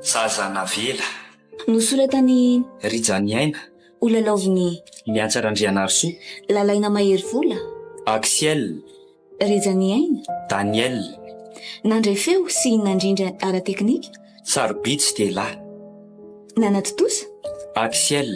Zazana vela Nosoratany Rijaniaina Olalaoviny Miantsarandrianarsoa Lalaina Mahery Vola Axiel Rejaniaina Daniel nandray feo sy nandrindra ara-teknika Sarobitsy de lahy nanatotosa Axiel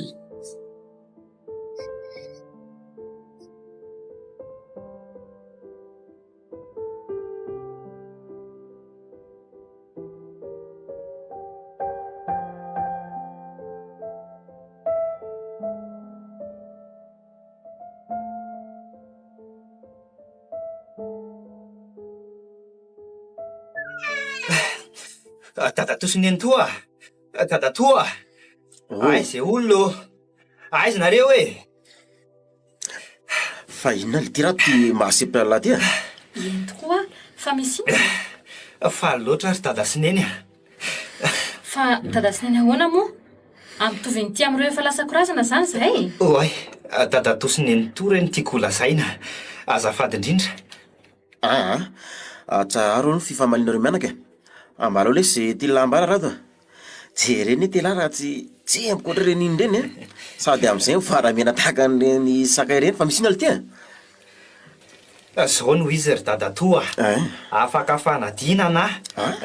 Tatatosiny toa tatatoa aiza olo aiza nareo fa inona le ty raha ty mahasepy lahy ty Iny tokoa fa misy faly loatra ary tadasineny fa tadasineny ahoana moa ampitovy ny ty am'ireo efa lasa korazana zany zay oay tatatosiny to reny tiako lazaina azafady indrindra tsaro no fifamalinareo mianaka ambalao le se ty lambara raha to jereny ty lahy raha tsy amikoatra reny iny reny sady am'izay faramena tahaka an'reny sakay reny fa misy ina le ty zao no izy ry dadatoa afaka fanadinana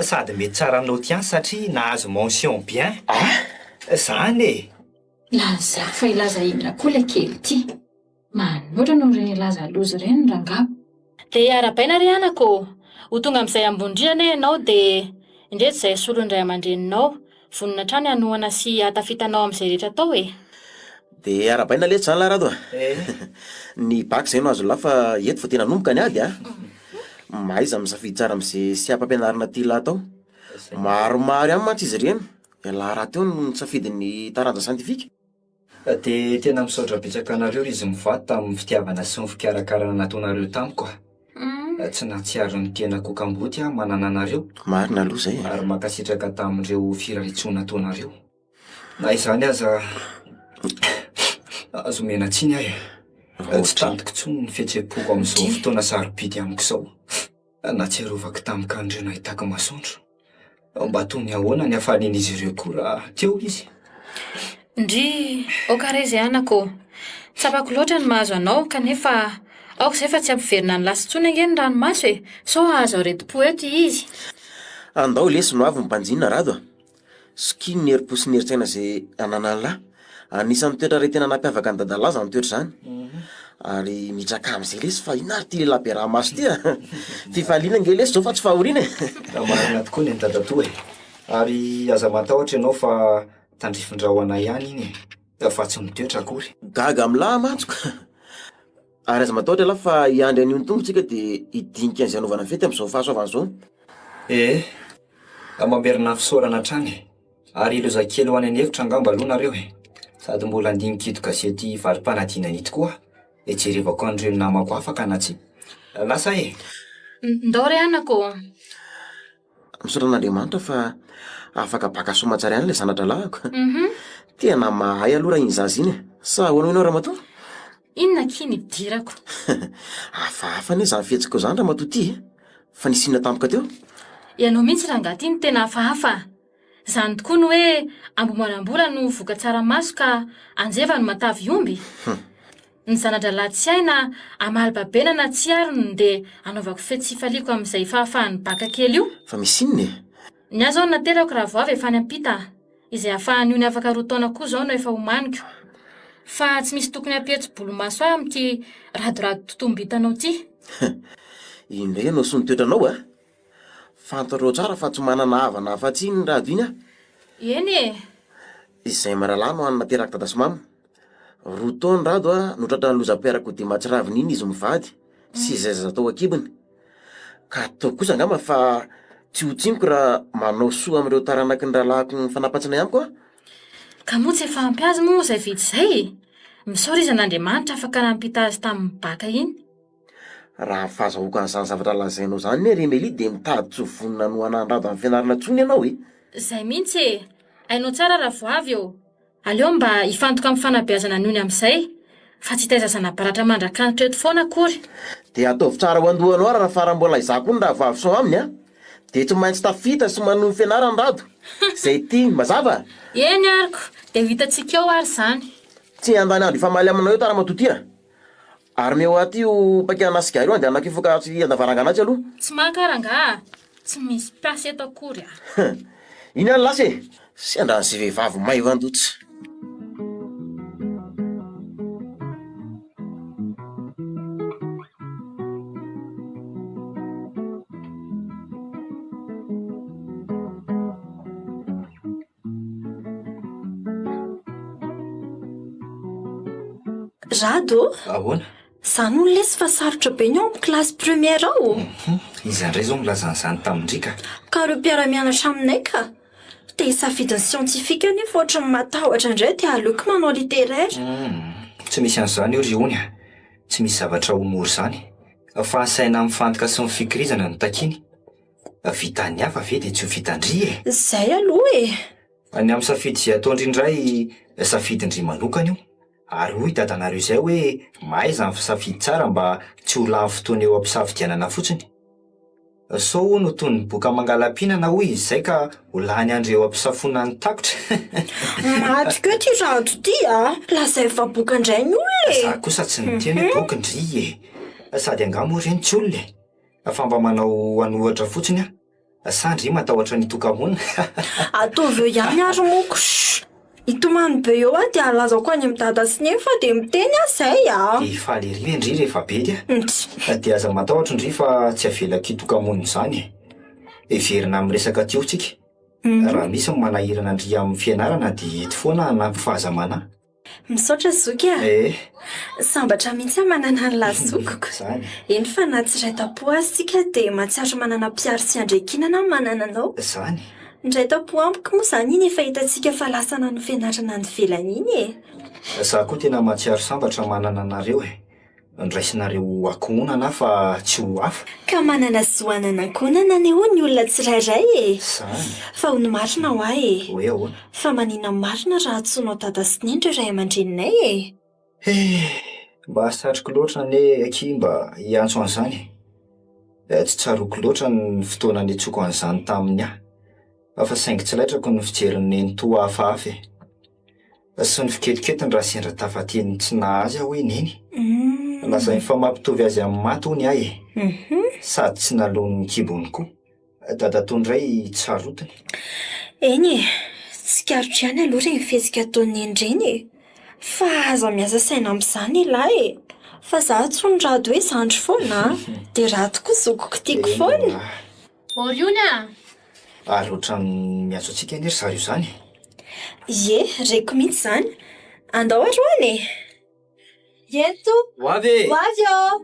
sady mety tsara notian satria nahazo mention bien zany laza fa ilaza indra koa le kely ty manoatra no reny laza lozy reny rangabo de arabaina ry anako ho tonga am'izay ambondriana ianao de indreto zay solo indray aman-dreninao vonina trany anoana sy atafitanao am'izay rehetra atao de arabaina le zany lahy raha to ny baky zay no azo lahy fa eto fa tena nomboka ny ady maiza misafidy tsara am'izay sy ampampianarina ty lahy tao maromaro ihany mantsy izy reny lahy raha teo no nisafidy ny taranja santifika de tena misaotra betsaka anareo izy mivady tamin'ny fitiavana sy ny fikarakarana nataonareo tamiko tsy natsiaro ny tena kokamboty manana anareo marina aloha zay ary makasitraka tamin'ireo firaritsona nataonareo na izany aza azo mena tsiny tsy tantiko tsony ny fihetsepo am'izao fotoana sarobidy amiko zao natsiarovako tamika andreo nahitako masoandro mba tony ahoana ny hafanen'izy ireo koa raha teo izy ndry okarezy anako tsapako loatra ny mahazo anao kanefa aoko zay fa tsy ampiverina ny lasintsony angeny ny ranomaso sao azo areti-po eto izy andao lesy no avy mimpanjinina raha to skiny ny herim-po sy ny heritsaina zay anana ny lahy anisan'ny toetra re tena nampiavaka ny dadalaza ny toetra zany ary mitraka am'izay lesy fa inary ty lehilahy be raha maso ty fifaliana nge lesy zao fa tsy fahoriana marina tokoa ny dadatoa ary aza matahotra ianao fa tandrifindrahoana ihany iny fa tsy mitoetra akory gaga amin'ny lahy mantsoko ary aza matahotra lahy fa iandry an'io ny tombotsika de hidinika an'izay anaovana fety am'izao fahasoavana zao mamberina fisaorana trany ary lozakely ho any any hevitra angamba aloha nareo sady mbola andinikido gazety varim-panadinana ity koa jerevako an'ireo namako afaka na tsy lasa ndao ry anako misoran'Andriamanitra fa afaka baka somatsara ihany le zanatra lahako tena mahay aloha raha iny zaza iny sa ahoana ianao Ramatoa inona kiny idirako hafahafa anie zany fihetsika zany Ramatoa ty fa nisinona tampoka teo ianao mihitsy raha ngaty ny tena hafahafa zany tokoa no hoe ambomarambola no voka tsara maso ka anjeva no matavy omby ny zanadra lahy tsy aina amalibabena na tsy arony de anaovako fety sy faliko am'izay fahafahany baka kely io fa misy inony ny azo ao naterako raha voavy efa any ampita izay ahafahany io ny afaka roa taona koa zao no efa homaniko fa tsy misy tokony ampihetso-bolomaso ahy am'ty radorado totombitanao ty indray ianao sy nitoetranao fantareo tsara fa tsy manana havana afa-tsy ny rado iny eny izay maralahy no any nateraka tadasomamy roa taony rado notratra ny lozam-piarako de matsiraviny iny izy mivady sy izay zatao akibony ka atao kosa angamba fa tsy ho tsiniko raha manao soa am'ireo taranaky ny rahalahako ny fanapatsina amiko ka moa tsy efa ampy azy moa zay vitsy zay misaora izy an'Andriamanitra afaka nampita azy tamin'ny baka iny raha fahazahoaka an'izany zavatra lazainao zany ne Remeli de mitady tsy ho vonina no anandrado amin'ny fianarana tsony ianao zay mihitsy ainao tsara raha voavy aleo mba hifantoka amin'ny fanabeazana nyony am'izay fa tsy taizazana baratra mandrakantro eto foana akory de ataovy tsara ho andohanao raha farambola izah koa ny raha vavy sao aminy de tsy maintsy tafita sy manohy fianarany rado zay ty mazava eny ariko de vitantsika eo ary zany. tsy andany andro ifamaly aminao eo tara-matotia ary meo aty io mpakana sigary io ande anakifoka tsy andavaranga atsy aloha Tsy makaranga, tsy misy piasy eto akory a. iny any lasy sy andrany sy vehivavy maivandotsy. Rado, Ahoana? za no lesy fa sarotra be ny ao amin'ny klasy première ao. Izandray zao milazan'izany tamindrika. Ka reo mpiara-mianatra aminay ka. Te hisafidiny siantifika nefa ohatry ny matahotra indray te aleoko manao littéraire. Tsy misy an'izany io riony a. Tsy misy zavatra homory zany. Fa saina mifantoka sy mifikirizana no takiny. Vita ny hafa ve dia tsy ho vitandry e. Zay aloha e. Any amin'ny safidy izay ataondry indray safidindry manokana io. Ary hoy dadanareo izay hoe maiza ny fisafidy tsara mba tsy ho lany fotoana eo ampisafidianana fotsiny. So no toy ny boka mangala-pihinana hoy izay ka ho lany andro eo ampisafona ny takotra. Maty keo ty Rado ty a. Lasa efa boka indray ny olona e. Za kosa tsy niteny hoe bokindry e. Sady angamo reny tsy olona e. Fa mba manao anohatra fotsiny a. Sandry matahotra ny tokamonina. Ataovy eo ihany ary moko. Itomany be eo a dia alaza ko any amin'ny dada sy ny fa dia miteny azay a. Faly ery indry rehefa be dia. Dia aza matahotra indry fa tsy avelako tokamonina izany e. Everina amin'ny resaka teo tsika. Raha misy manahirana andry amin'ny fianarana dia eto foana nampy fahazamana. Misaotra zoky a. Sambatra mihitsy manana ny lasokoko. Zany. Eny fa na tsiray tapo asika dia mahatsiaro manana mpiary sy andrekinana manana anao. Zany. Indray tapo amiko moa zany iny efa hitantsika fa lasa nano fianarana ny velany iny e. Za koa tena mahatsiaro sambatra manana anareo e. Ndraisinareo akonana fa tsy ho hafa. Ka manana zoanana ankonana ny ho ny olona tsirairay e. Zany. Fa ho ny marina ho ahy e. Hoe ahoana? Fa manina marina raha tsonao dada sy nendry ray aman-dreninay e. Mba satroko loatra ne aky mba hiantso an'izany. Tsy tsaroko loatra ny fotoana nitsoko an'izany taminy aho. Fa saingy tsy laitrako ny fijerin'ny ntoa hafahafa e. Sy ny fiketiketiny raha sendra tafateny tsy nahazy aho hoe neny. Lazainy fa mampitovy azy amin'ny maty hony ahy e. Sady tsy nalony kibony koa. Dada tondray tsarotiny. Eny e, tsy karotry ihany aloha reny fihetsika ataony endreny e. Fa aza miasa saina amin'izany ilahy e. Fa za tsy ny Rado hoe zandry foana dia Rado koa zokoko tiako foana. Oriony a. Ary ohatrany miantso antsika eny ry zareo zany. Ie, reko mihitsy zany. Andao aroany e. Eto. Ho avy e. Ho avy ao.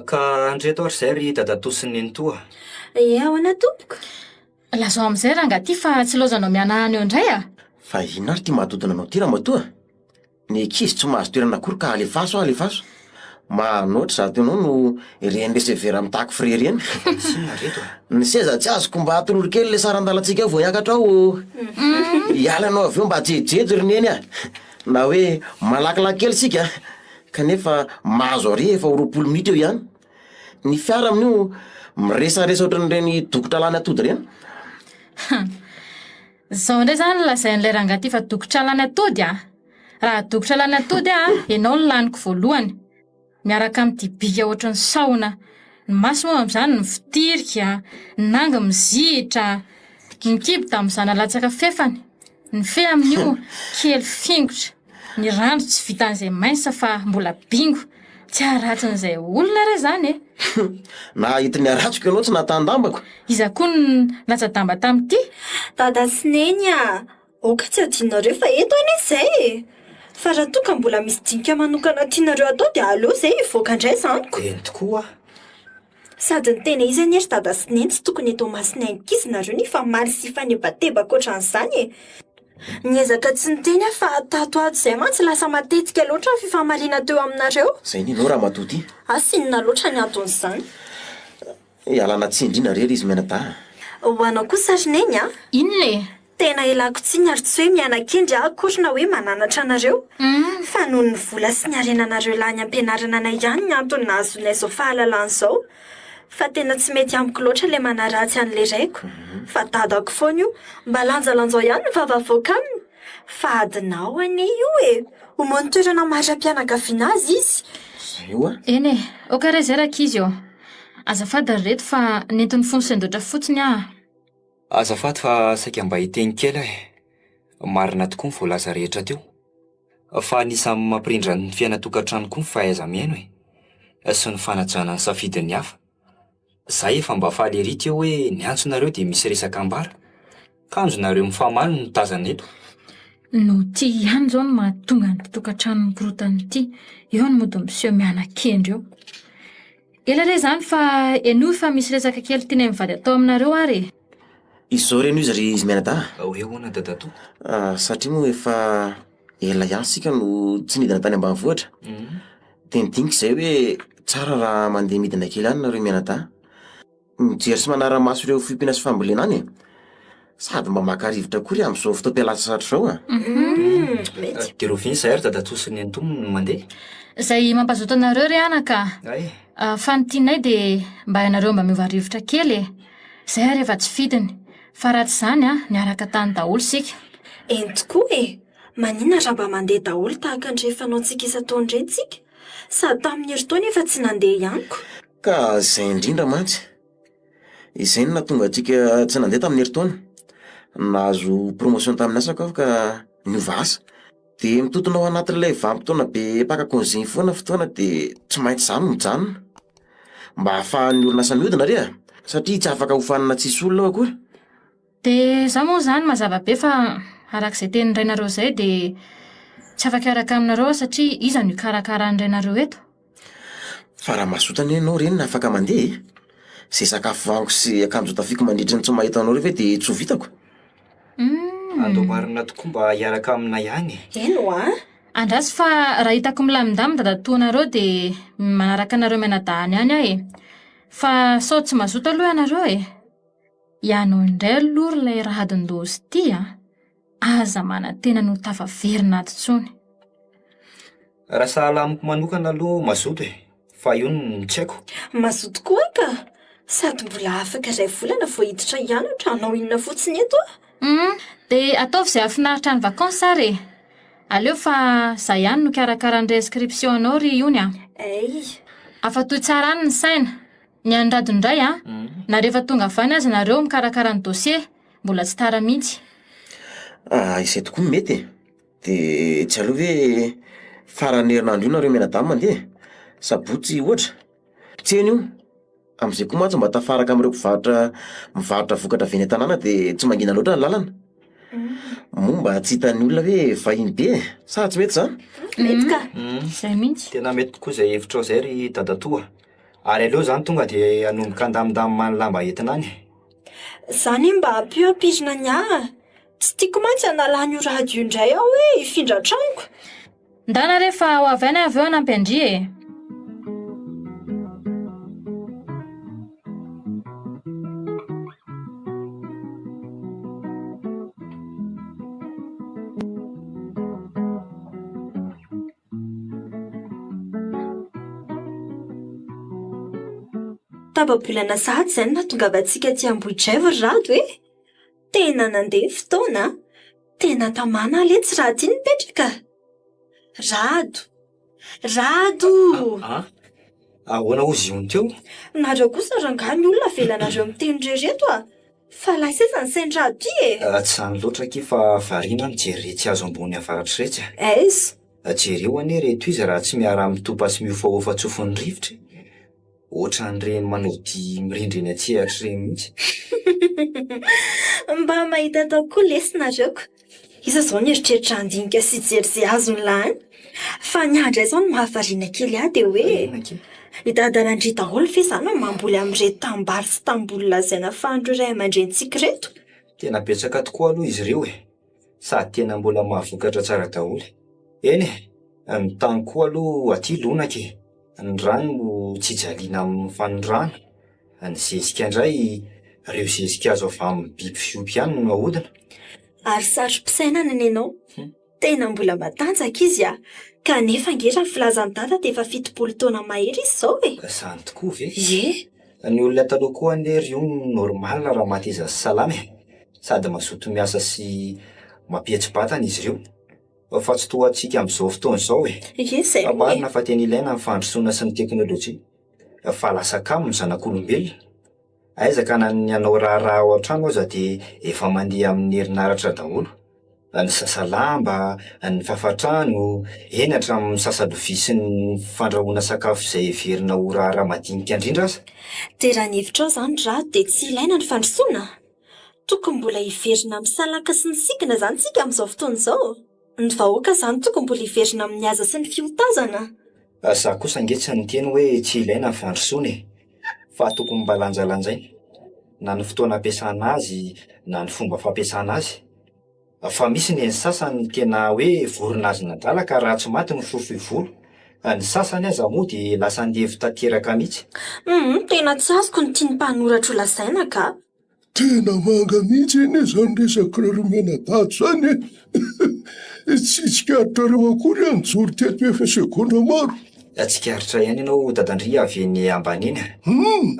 Ka andreto ary zay ry dada tosiny ny toa. Ie, ahoana tompoko? Lazao amin'izay ranga ty fa tsy lozanao mianahany eo indray a. Fa ino ary ty mahatodina anao ty raha matoa ny ankizy tsy mahazo toerana akory ka alefaso manoatra za ty anao no reny resevera mitako frere eny. Ny seza tsy azoko mba atoloro kely le saran-dalantsika vo hiakatra ao. Hialanao avy eo mba jejejo ry neny a. Na hoe malakilaky kely sika kanefa mahazo ary efa 20 minitra eo ihany. Ny fiara amin'io miresaresa ohatran'ireny dokotra lany atody reny. Zao ndray zany lazain'ilay ranga ty fa dokotra lany atody a. Raha dokotra lany atody a, ianao ny laniko voalohany. Miaraka amin'ny dibika ohatran'ny saona. Ny maso moa amin'izany ny fitirika, ny nanga mizihitra, ny kibo tamin'izany alatsaka fefany. Ny fe amin'io kely fingotra. Ny rano tsy vitan'izay mainsa fa mbola bingo. Tsy haratsin'izay olona re zany e. Na hitiny haratsoko ianao tsy natandambako. Iza koa ny latsa-damba tamin'ity. Dada sy neny a. Oka tsy adinareo fa eto any izay e. Fa raha toa ka mbola misy dinika manokana tianareo atao dia aleo izay hivoaka indray zaniko. Eny tokoa. Sady ny tena izany ery dada sy neny tsy tokony eto masina ankizy nareo ny fa maly sy fanebatebaka ohatran'izany e. Niezaka tsy niteny fa tato ato izay mantsy lasa matetika loatra ny fifamaliana teo aminareo. Zay ninao raha matoty. Asinina loatra ny aton'izany. Ialana tsy indrindra rery izy Menata. Ho anao kosa sarineny a Inona e? tena ilako tsiny ary tsy hoe mianan-kendry akorina hoe mananatra anareo fa noho ny vola sy ny arenanareo lany ampianarana anay ihany ny antony nahazonay izao fahalalana izao fa tena tsy mety amiko loatra ilay manaratsy an'ilay raiko fa dadako foana io mba lanjalanjao ihany ny vavavoaka aminy fa adinao anie io e homony toerana mahara-pianakaviana azy izy. Io a? Eny e, okarezeraka izy eo. Azafady ry reto fa nentin'ny fony sendotra fotsiny ah. Azafady fa saika mba hiteny kely aho e. Marina tokoa ny voalaza rehetra teo. Fa anisan'ny mampirindra ny fiainatokantrano koa ny fahaiza-miaino e. Sy ny fanajana ny safidin'ny hafa. Zay efa mba faly ery teo hoe ny antsonareo dia misy resaka ambara. Kanjonareo mifamaly no tazana eto. No ty ihany zao no mahatonga ny tokantrano ny korotany ity. Eo ny mody miseho mianan-kendry eo. Ela re zany fa eno fa misy resaka kely tiana mivady atao aminareo ary. Izy zao reny izy ry izy Menata. Hoe hoana dadatoa. Satria moa efa ela ihany sika no tsy nidina tany ambanivohitra. Dia nidiniky izay hoe tsara raha mandeha midina kely any nareo Menata. Mijery sy manara-maso ireo fiompiana sy fambolena any e. Sady mba maka-rivotra kory amin'izao fotoam-pialasa sarotra izao a. Mety. Dia rofiny izay ary dadatoa sy ny antonony no mandeha. Zay mampazoto anareo ry anaka. Ay. Fa ny tianay dia mba ianareo mba miova rivotra kely e. Zay ary efa tsy fidiny. Fa raha tsy izany a, niaraka tany daholo sika. Eny tokoa e manina raha mba mandeha daholo tahaka ny rehefa anao tsika isa-taona indray tsika sady tamin'ny herintaona efa tsy nandeha ihaniko. Ka izay indrindra mantsy. Izay no nahatonga antsika tsy nandeha tamin'ny herintaona. Nahazo promotion tamin'ny asako aho ka niova asa. Dia mitotona ao anatin'ilay vanim-potoana be mpaka-konziny foana fotoana dia tsy maintsy izany no mijanona. Mba ahafahan'ny orinasa mihodina re a. Satria tsy afaka hofanina tsisy olona ao akory. Dia za moa zany mazava be fa arak'izay teny rainareo izay dia tsy afaka araka aminareo satria iza no ikarakara ny rainareo eto. Fa raha masotana ianao reny na afaka mandeha. Izay sakafo vango sy akanjo tafiako mandritra ny tsy mahita anao rehefa dia tsy ho vitako. Andao marina tokoa mba hiaraka aminay ihany. Eno a Andrasy fa raha hitako milamindamy dadatoanareo dia manaraka anareo menadahany ihany aho e. Fa sao tsy mazoto aloha ianareo e. Ianao indray aloha ilay raha adin-dozy ity a. Aza mana-tena no tafaverina ato intsony. Raha sahala amiko manokana aloha mazoto e. Fa io no tsy haiko. mazoto koa ka sady mbola afaka iray volana vao hiditra hianatra anao inona fotsiny eto a. Dia ataovy izay afinaritra ny vakansy ary e. Aleo fa za ihany no karakara ny inscription anao ry iony a. Ay Afatoy tsara any ny saina. Ny anyrado indray a. Na rehefa tonga avany aza nareo mikarakara ny dossier mbola tsy tara mihitsy. Izay tokoa no mety e. Dia tsy aloha hoe farany herinandro io nareo menadamy mandeha. Sabotsy ohatra. Tsy eny io. Amin'izay koa mantsy mba tafaraka amin'ireo mivarotra vokatra avy eny an-tanàna dia tsy mangina loatra ny lalana. Moa mba tsy hitan'ny olona hoe vahiny be e. Sa tsy mety izany? mety ka. Izay mihitsy. Tena mety tokoa izay hevitrao izay ry dadatoa. Ary aleo izany tonga dia hanomboka andamindamy manilamba entina any. Zany mba ampio-ampirina ny aha. Tsy tiako mantsy analany io radio indray aho hoe hifindra traniko. Ndana rehefa ho avy any avy eo anampiandry e. Tapa-bolana sahady izany nahatongavantsika aty Ambohidraivo ry Rado e. Tena nandeha fotoana. Tena tamana aletsy raha ty nipetraka. Rado. Ahoana ozy iony teo? Nareo kosa rangahy ny olona velanareo miteny rereto a. Fa laisesa ny sainy Rado ty e. Tsy zany loatra ki fa variana mijery retsy azo ambony avaratry retsy. Aiza. Jereo anie reto izy raha tsy miara mitopa sy miofahofa tsofin'ny rivotra. Ohatran'ireny manody mirindry eny atsehatra ireny mihitsy. Mba mahita tao koa lesinareo ko. Isa zao ny eritreritra andinika sy jery izay azony lany. Fa ny andray zao no mahavariana kely aho dia hoe hidadanandry daholo fe izany mamboly amin'ireto tambary sy tamboly lazaina fahandro iray aman-drentsika reto. Tena betsaka tokoa aloha izy ireo e. Sady tena mbola mahavokatra tsara daholo. Eny e, ny tany koa aloha aty lonaka e. Ny rano tsy jaliana amin'ny fanorana. Ny zezika indray, ireo zezika azo avy amin'ny biby fiompy ihany no nahodina. Ary sarotro mpisainana ny ianao. Tena mbola matanjaka izy kanefa angetra ny filazan'ny dada dia efa 70 taona mahery izy izao e. Izany tokoa ve? Ie. Ny olona taloha koa anery io normal raha maty izy salama sady mazoto miasa sy mampietsi-batana izy ireo. Fa tsy toa antsika amin'izao fotoana izao e. Izay. Marina fa tena ilaina ny fandrosoana sy ny teknôlôjia. Fa lasa kamo ny zanak'olombelona. Aizaka na ny hanao raha ao an-trano aza dia efa mandeha amin'ny herinaratra daholo. Ny sasalamba, ny fafatrano, eny hatramin'ny sasalovia sy ny fandrahoana sakafo izay heverina ho raha madinika indrindra aza. Dia raha ny hevitra ao izany raha dia tsy ilaina ny fandrosoana. Tokony mbola hiverina amin'ny salaka sy ny sikina izany tsika amin'izao fotoana izao. Ny vahoaka izany tokony mbola hiverina amin'ny haza sy ny fiotazana. Za kosa angetra ny teny hoe tsy ilaina ny fandrosoana fa tokony mba lanjalanjaina na ny fotoana ampiasana azy na ny fomba fampiasana azy. Fa misy ny sasany tena hoe vorona azy nadala ka raha tsy maty ny fofo volo. Ny sasany aza moa dia lasa andevo tanteraka mihitsy. Tena tsy azoko ny tiany mpanoratra ho lasaina ka. Tena manga mihitsy iny izany resaka romena-daty zany e. Tsy tsikaritra akory anjoro teto efa segondra maro. Tsikaritra ihany ianao dadandria avy eny ambany iny.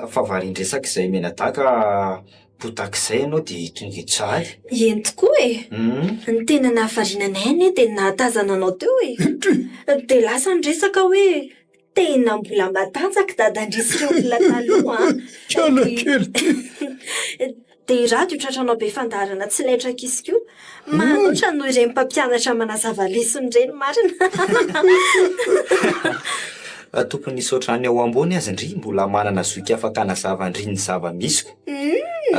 Fa varindresaka izay menadaka potak'izay ianao dia tonga tsara. Eny tokoa e. Ny tena nahavarinanay anie dia nahatazana anao teo e. Dia lasa niresaka hoe tena mbola matanjaka dadandria sy ireo olona taloha. Kiala kely ty. Dia radio tratranao be fandarana tsy letraka izy koa. Manoatra noho ireny mpampianatra manazava lesona ireny marina. Tokony nisaotrany ao ambony azy ndry mbola manana zoky afaka hanazava ndry ny zava-misiko.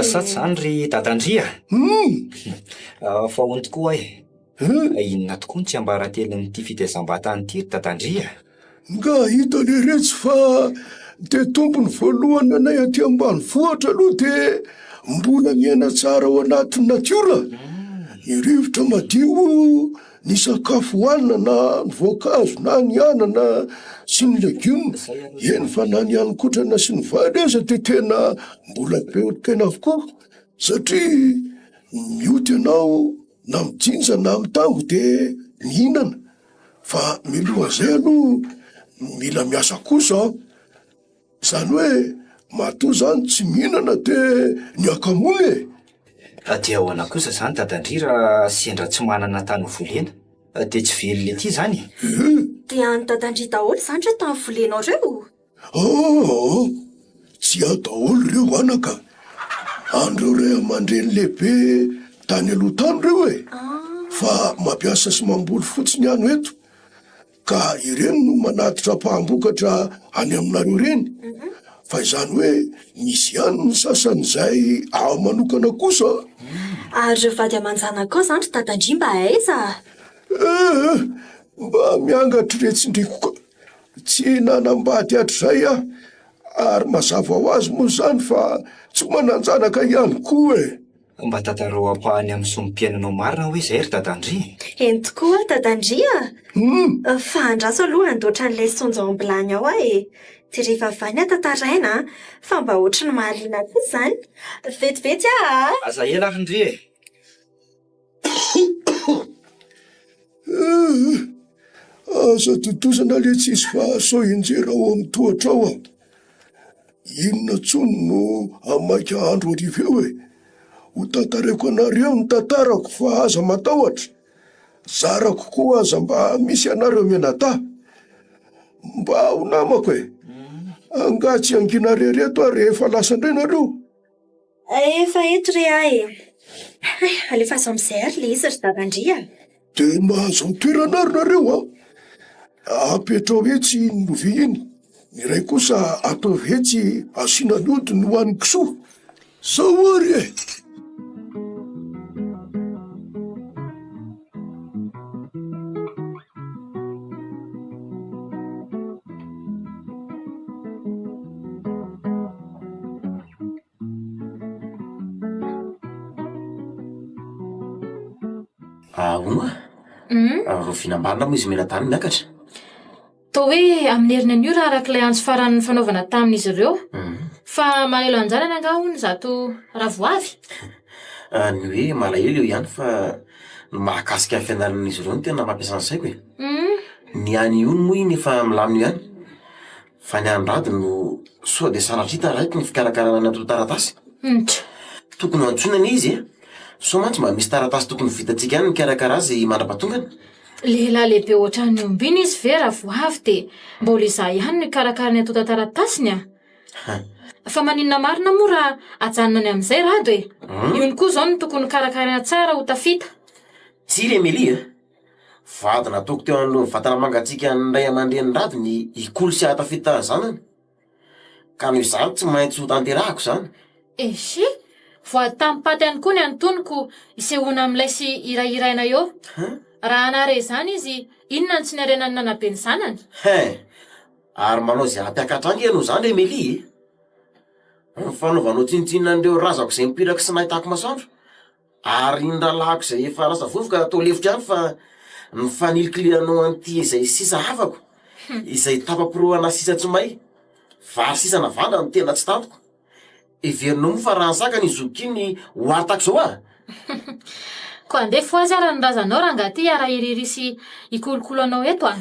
Sa tsy izany ry dadandria? Fa hono tokoa e. Inona tokoa ny tsy ambaratelin'ity fitaizam-batany ity dadandria? Nga hita leretsy fa dia tompony voalohany anay aty ambanivohitra aloha dia mbola miaina tsara ao anatin'ny natiora. Ny rivotra madio, ny sakafo hohanina na ny voankazo na ny anana sy ny legioma. Eny fa na ny hanin-kotrana sy ny vary aza dia tena mbola be tena avokoa. Satria mioty ianao na mijinja na mitango dia mihinana. Fa miloha izay aloha mila miasa kosa. Izany hoe matoa izany tsy mihinana dia ny akamony. Dia ahoana kosa izany dadandria raha sendra tsy manana tany volena dia tsy velona ety izany. Dia any dadandria daholo izany ireo tany volenao ireo. Tsy adaholo ireo anaka. Andreo ray aman-dreny lehibe tany aloha tany ireo e. Fa mampiasa sy mamboly fotsiny ihany eto. Ka ireny no manatitra mpahambokatra any aminareo reny. Fa izany hoe misy ihany ny sasan'izay ao manokana kosa. Ary ireo vady aman-jana koa izany ry dadandria mba aiza? Mba miangatry retsindriko koa. Tsy nanambady hatr'izay aho. Ary mazava ho azy moa izany fa tsy mananjanaka ihany koa e. Mba tantarao ampahany amin'ny sompi-piainanao marina hoe izay ry dadandria. Eny tokoa dadandria. Fa andraso aloha andoatra an'ilay sonja ao ambelany ao e. Dia rehefa vaina tantaraina fa mba ohatry ny mahaliana koa izany. Vetivety Aza ela ary ndry e. Aza totozana le tsisy fa so injera ao amin'ny tohatra ao. Inona tsony no amaika andro ariva eo e. Ho tantarako anareo ny tantarako fa aza matahotra. Zarako koa aza mba misy anareo menata. Mba ho namako e. Angatsy angina reheto ary rehefa lasa indray nareo. Efa eto re ahy. Alefa azo amin'izay ary le izy ry dadandria. Dia mahazo ny toerana ary nareo apetrao hetsy ny lovia iny. Ny iray kosa atao hetsy asiana lodiny ho an'ny kisoa. Sao ary e. Rovinam-balina moa izy mena-tany miakatra. Toa hoe amin'ny herinany io raha arak'ilay anjo faran'ny fanaovana tamin'izy ireo. Fa malelo anjarany anga hony zato ravoavy. Ny hoe malahelo eo ihany fa ny mahakasika ny fianaran'izy ireo no tena mampiasa ny saiko e. Ny any io moa iny efa milamina ihany. Fa ny andrady no soa dia sanatrita raiky ny fikarakarana ny atolo taratasy. Tokony antsonana izy e. So mantsy mba misy taratasy tokony vitantsika ihany mikarakara azy mandra-patongana. Lehilahy lehibe ohatran'ny ombiny izy ve ravoavy dia mbola izaho ihany no ikarakara ny atota taratasiny a. Fa maninona marina moa raha ajanona ny amin'izay rado e. Iony koa zao no tokony karakarana tsara ho tafita. Tsiry Emilia, vady nataoko teo an'lo vatana mangatsika ny ray aman-dreny rado ny ikolo sy hatafita zanany. Ka noho izany tsy maintsy ho tanterahako zany. Ehe, voady tamin'ny ihany koa ny antoniko isehoana amin'ilay sy irairaina eo. Raha anare izany izy, inona ny tsy niarenany nanabe ny zanany? Ary manao izay ampiakatranga ianao zany Emilia. Ny fanaovanao tsinitsinina an'ireo razako izay mipiraka sy nahitako masoandro. Ary ny rahalahako izay efa rasa vovoka atao lefitra ihany fa ny fanilikilianao an'ity izay sisa hafako, izay tapaporoana sisa tsy may, vary sisa navanda ny tena tsy tantoko. Iverinao moa fa raha sakany izokiny ho artako zao ah. Ko andefo azy ara ny razanao raha ngaty arahiriry sy ikolokolo anao eto ah.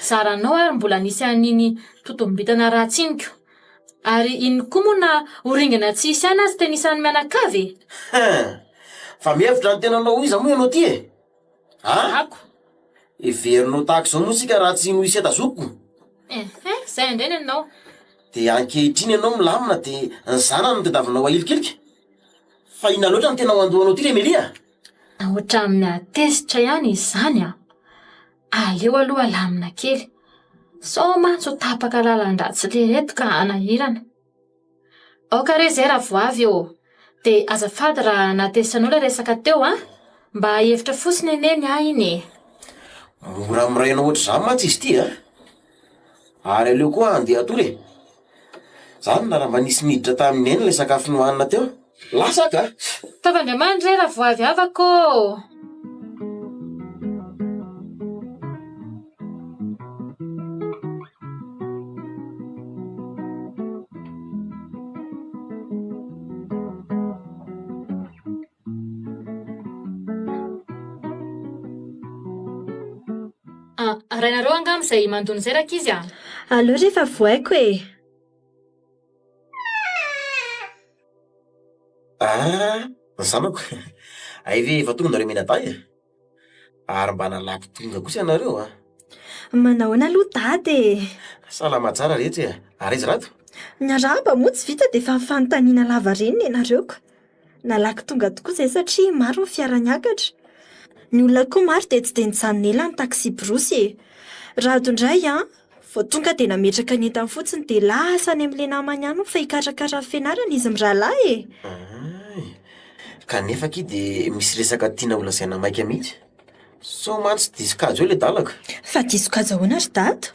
Zaranao ary mbola nisy an'iny totombitana rahatsiniko. Ary iny koa moa na oringana tsy isy ana azy tenisany mianakavy. Fa mihevitra ny tenanao iza moa ianao ty e. Ako. Iverinao tahaka izao moa sika raha tsy no isy etazoko. Zay indreny ianao. Dia ankehitriny ianao milamina dia ny zanany no tadavinao ahilikilika. Fa ina loatra ny tena ho andohanao ty Emilia. Ohatra amin'ny atezitra ihany izany ah. Aleo aloha lamina kely. So mantsy ho tapaka lalan-dratsy reheto ka anahirana. Aokare zay ravoavy eo. Dia azafady raha natezitranao ilay resaka teo ah. Mba hevitra fotsiny eneny ah iny. Mora miraina ohatry izany mantsy izy ty ah. Ary aleo koa andeha atory. Zany na raha mba nisy miditra tamin'ny eny ilay sakafo nohanina teo. Lasaka. Tavandiamandry ravoavy avako. Rainareo angamba izay mandony izay raka izy ah. Aleo rehefa voaiko e. Ny zanako. Ay ve efa tonga nareo Menatay? Ary mba nalako tonga kosa ianareo ah. Manahoana aloha dady? Salama tsara rehetra e. Ary izy rato? Miarahaba moa tsy vita dia efa fanontaniana lava reny ianareo ka. Nalako tonga tokoa izay satria maro ny fiara niakatra. Ny olona koa maro dia tsy dia nijanona ela ny taksi brosy e. Rado indray ah, vao tonga dia nametraka ny entany fotsiny dia lasa any amin'ilay namany ihany fa hikarakara fianarana izy mirahalahy e. Kanefa ki dia misy resaka tiana holazaina maika mihitsy. So mantsy diso-kajo eo ilay dalaka. Fa diso-kajo ahoana ry dada?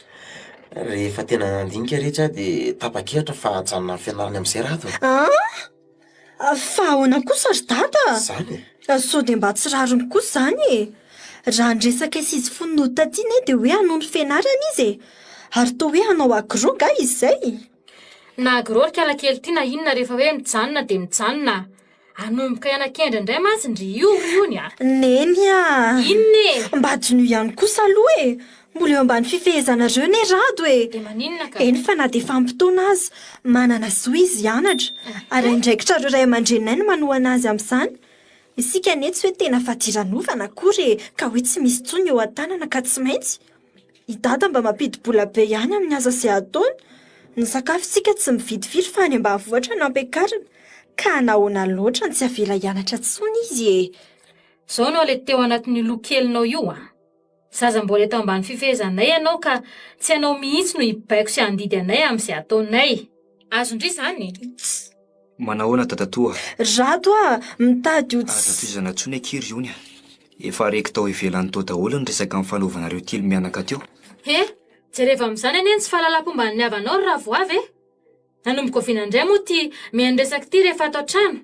Rehefa tena nandinika rehetra dia tapa-kevitra fa hajanona fianarana amin'izay rato. Fa ahoana kosa ry dada? Zany So dia mba tsy rariny kosa zany e. Raha nyresaka izy fonony tatiana dia hoe hanono fianarana izy e. Ary toa hoe hanao agrôga izy izay. Na agrôry kalakely ty na inona rehefa hoe mijanona dia mijanona. Anomboka ianakendra indray mantsy ndry iony ah. Neny ah. Inona e? Mba adino ihany kosa aloha e. Mbola eo ambany fifehezanareo ne rado e. Dia maninona ka? Eny fa na dia fampitona azy manana zo izy hianatra. Ary indraikitra ray aman-drenay no manohana azy amin'izany. Isika ane tsy hoe tena fadiranovana akory ka hoe tsy misy tsony eo an-tanana ka tsy maintsy. I dada mba mampidi-bola be ihany amin'ny asa izay ataony. Ny sakafontsika tsy mividy firy fa any ambanivohitra no ampiakarana. Ka nahoana loatra tsy avela hianatra tsony izy e. Zao no ilay teo anatin'ny lokelinao io ah. Zaza mbola eto ambany fifehezanay ianao ka tsy ianao mihitsy no hibaiko sy handidy anay amin'izay ataonay. Azondry izany? Manahoana tatatoa? Rado ah, mitady ho Aza toizana tsony akiry iony ah. Efa raiky tao ivelan'ny tao daholo ny resaka amin'ny fanaovanareo tily mianaka teo. Jereva amin'izany anie tsy fahalala-pomba ny havanao raha voavy e. Nanomboka ovinandray moa ty mihaino resaka ty rehefa ato an-trano.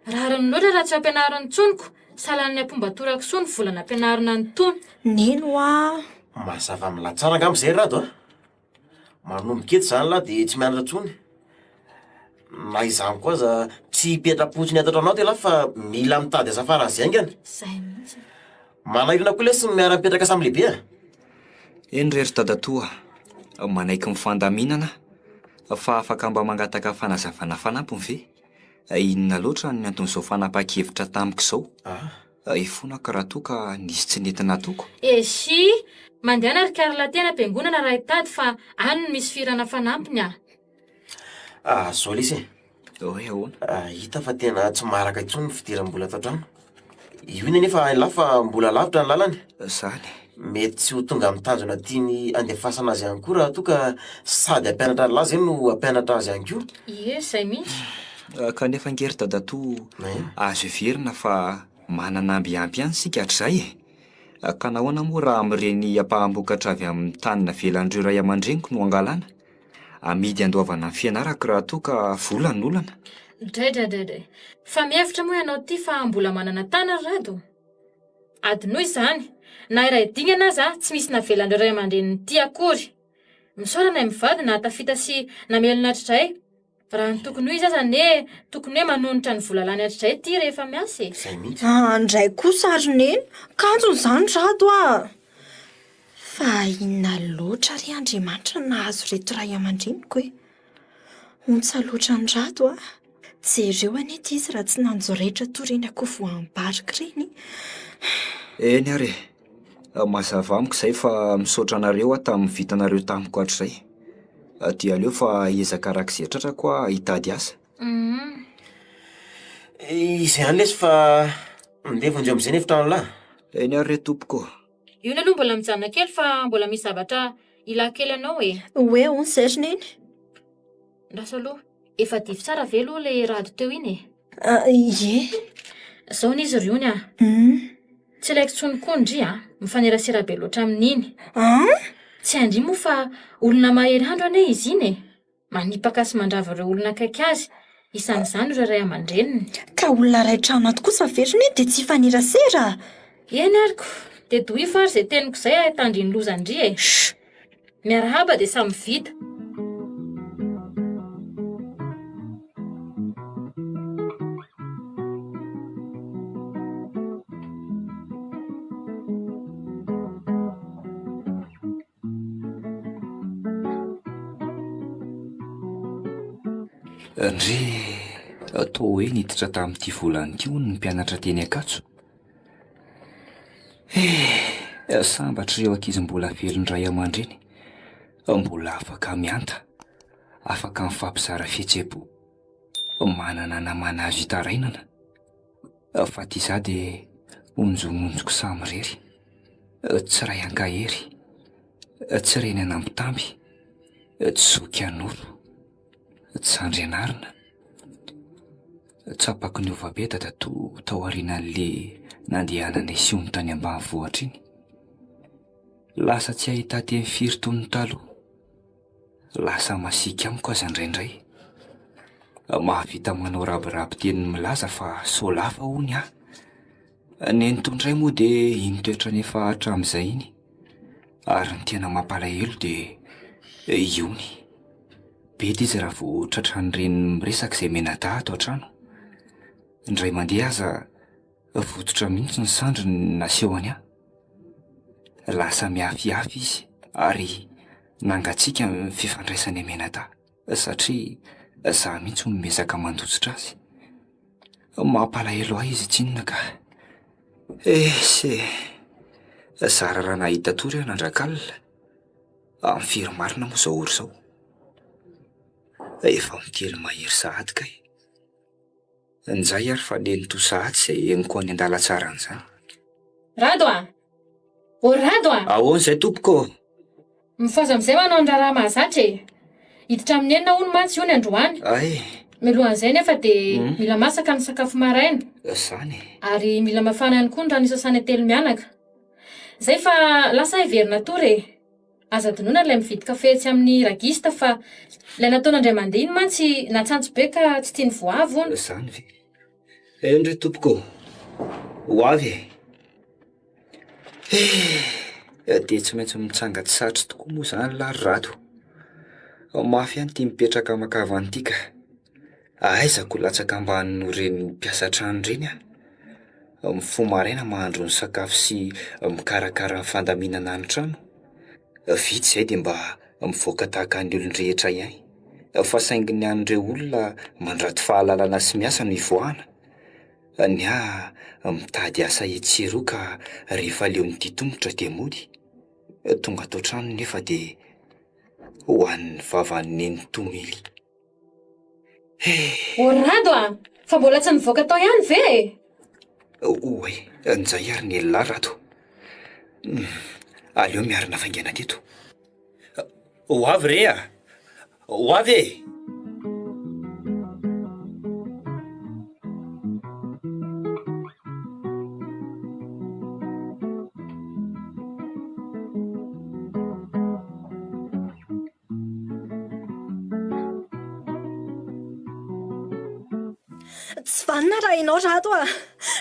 Rariny loatra raha tsy ampianariny tsoniko. Salan'ny ampomba torako so ny volana ampianarina ny tony. Neno ah. mazava milatsara angamba izay rado ah. Manomboka eto zany lahy dia tsy mianatra tsony. Na izany koa za tsy hipetra-potsiny ato anao ty la fa mila mitady azafara azy aingana. Zay mihitsy. Manahirana koa lesy miara-mipetraka samy lehibe a? Eny rery Dadatoa, manaiky mifandaminana fa afaka mba mangataka fanazavana fanampiny ve? Inona loatra ny anton'izao fanapa-kevitra tamiko izao? Ifonaka raha toa ka nisy tsy nentina atoko. Esy, mandeha narikary tena am-piangonana raha hitady fa any no misy firana fanampiny a. Zao lesy Hoe ahoana? hita fa tena tsy maraka intsony ny fidiram-bola ato an-trano. Io iny anefa lafa mbola lavitra ny lalany. Zany. Mety tsy ho tonga amin'ny tanjona tiany andefasana azy ihany koa raha toa ka sady ampianatra laza iny no ampianatra azy ihany koa. Ie, zay mihitsy. Kanefa ngery Dadatoa, azo heverina fa manana ambiampy ihany sika hatrizay e. Ka nahoana moa raha amin'ireny ampahamokatra avy amin'ny tany navelan'ireo ray aman-dreniko no angalana? Amidy andoavana ny fianarako raha toa ka vola ny olana. Dray. Fa mihevitra moa ianao ty fa mbola manana tana Rado. Adinoy izany. Na iray dingana aza tsy misy navelan'ireo ray aman-dreniny ty akory. Misaorana mivady na tafita sy namelona hatrizay. Raha ny tokony ho izy aza ne tokony hoe manonotra ny vola lany hatrizay ty rehefa miasa. Zay mihitsy. Andray kosa ary neny, kanjony izany Rado a. Fa inona loatra ry Andriamanitra nahazo reto ray aman-dreniko e. Ontsa loatra ny Rado a. Jereo anety izy raha tsy nanjo rehetra toreny akoho voambarika reny. Eny ary, mazava amiko izay fa misaotra anareo tamin'ny vitanareo tamiko hatrizay. Dia aleo fa ezaka arak'izay tratrako aho hitady asa. Izay any lesy fa mindevonjeo amin'izay nefa trano lahy. Eny ary tompoko. Io aloha mbola mijanona kely fa mbola misy zavatra ila kely anao e. Hoe onsa ry neny. Ndasa aloha, efa divy tsara ve aloha le Rado teo iny e? Ie. Zao n'izy riony a. Tsy laiko tsony kondry a, mifanerasera be loatra amin'iny. Tsy andry moa fa olona mahery andro ane izy iny e. Manipaka sy mandrava ireo olona akaiky azy. Isan'izany ireo ray aman-dreniny. Ka olona ray trano ato kosa veriny dia tsy hifanerasera. Eny ariko, dia doy fa ary izay teniko izay ahitandry ny lozandry e. Miarahaba dia samy vita. Ndry atao hoe niditra tamin'ity volany ity hono ny mpianatra teny Ankatso. Sambatra ireo ankizy mbola velon-dray aman-dreny, mbola afaka mianta, afaka mifampizara fihetseham-po, manana namana azo hitarainana. Fa ty za dia onjomonjoko samy rery, tsy ray ankahery, tsy renana ampitamby, tsy zoky anoro, tsy andrianarina. Tsapako ny ovabe Dadatoa tao aorianan'le nandehanana siony tany ambanivohitra iny. Lasa tsy ahita teny firy toy ny taloha. Lasa masika amiko aza indraindray. Mahavita manao rabiraby teny milaza fa soalafa hony aho. Neny tondray moa dia iny toetra nefa hatramin'izay iny. Ary ny tena mampalahelo dia iony. Bedy izy raha vao tratran'ireny miresaka izay menadahy ato an-trano. Indray mandeha aza vototra mihitsy ny sandriny nasehony aho. Lasa miafiafy izy ary nangatsiaka ny fifandraisany menadahy satria za mihitsy no miezaka mandositra azy. Mampalahelo ahy izy tsinona ka. Zara raha nahita tory aho nandrakalina. Amin'ny firy marina moa zao ory zao. Efa mitely mahery sahady kay. Nzay ary fa neny to sahady izay eniko any an-dalatsara an'izany. Rado a! O Rado a! Ahoana izay tompoko? Mifaza amin'izay manao ny raharaha mahazatra e. Hiditra amin'ny enina hono mantsy io ny androany. Mialohan'izay nefa dia mila masaka ny sakafo maraina. Zany. Ary mila mafana ihany koa ny rano isasany telo mianaka. Zay fa lasa heverina tory e. Aza adinoina ilay mividy kafe tsy amin'ny ragista fa ilay nataon'andray mandeha iny mantsy natsantso be ka tsy tiany voavy hono. Zany ve. Ndray tompoko. Ho avy e. Dia tsy maintsy mitsanga tsy sarotry tokoa moa zany la Rado. Mafy ihany tia mipetraka makavany tika. Aizako latsaka ambany reny mpiasa trano reny a. Mifoha maraina mahandro ny sakafo sy mikarakara ny fandaminana ny trano. Vitsy izay dia mba mivoaka tahaka ny olon-drehetra ihany. Fa sainginy an'ireo olona mandrato fahalalana sy miasa no ivoahana. Mitady asa etsero ka rehefa leo ny tongotra dia mody. Tonga ato trano nefa dia ho an'ny vavan'ny neny tomily. Rado fa mbola tsy nivoaka tao ihany ve? Oe, nizay ary ny elona Rado. Aleo miarina faingana teto. Ho avy re a! Ho avy e! Tsy vanina raha ianao Rado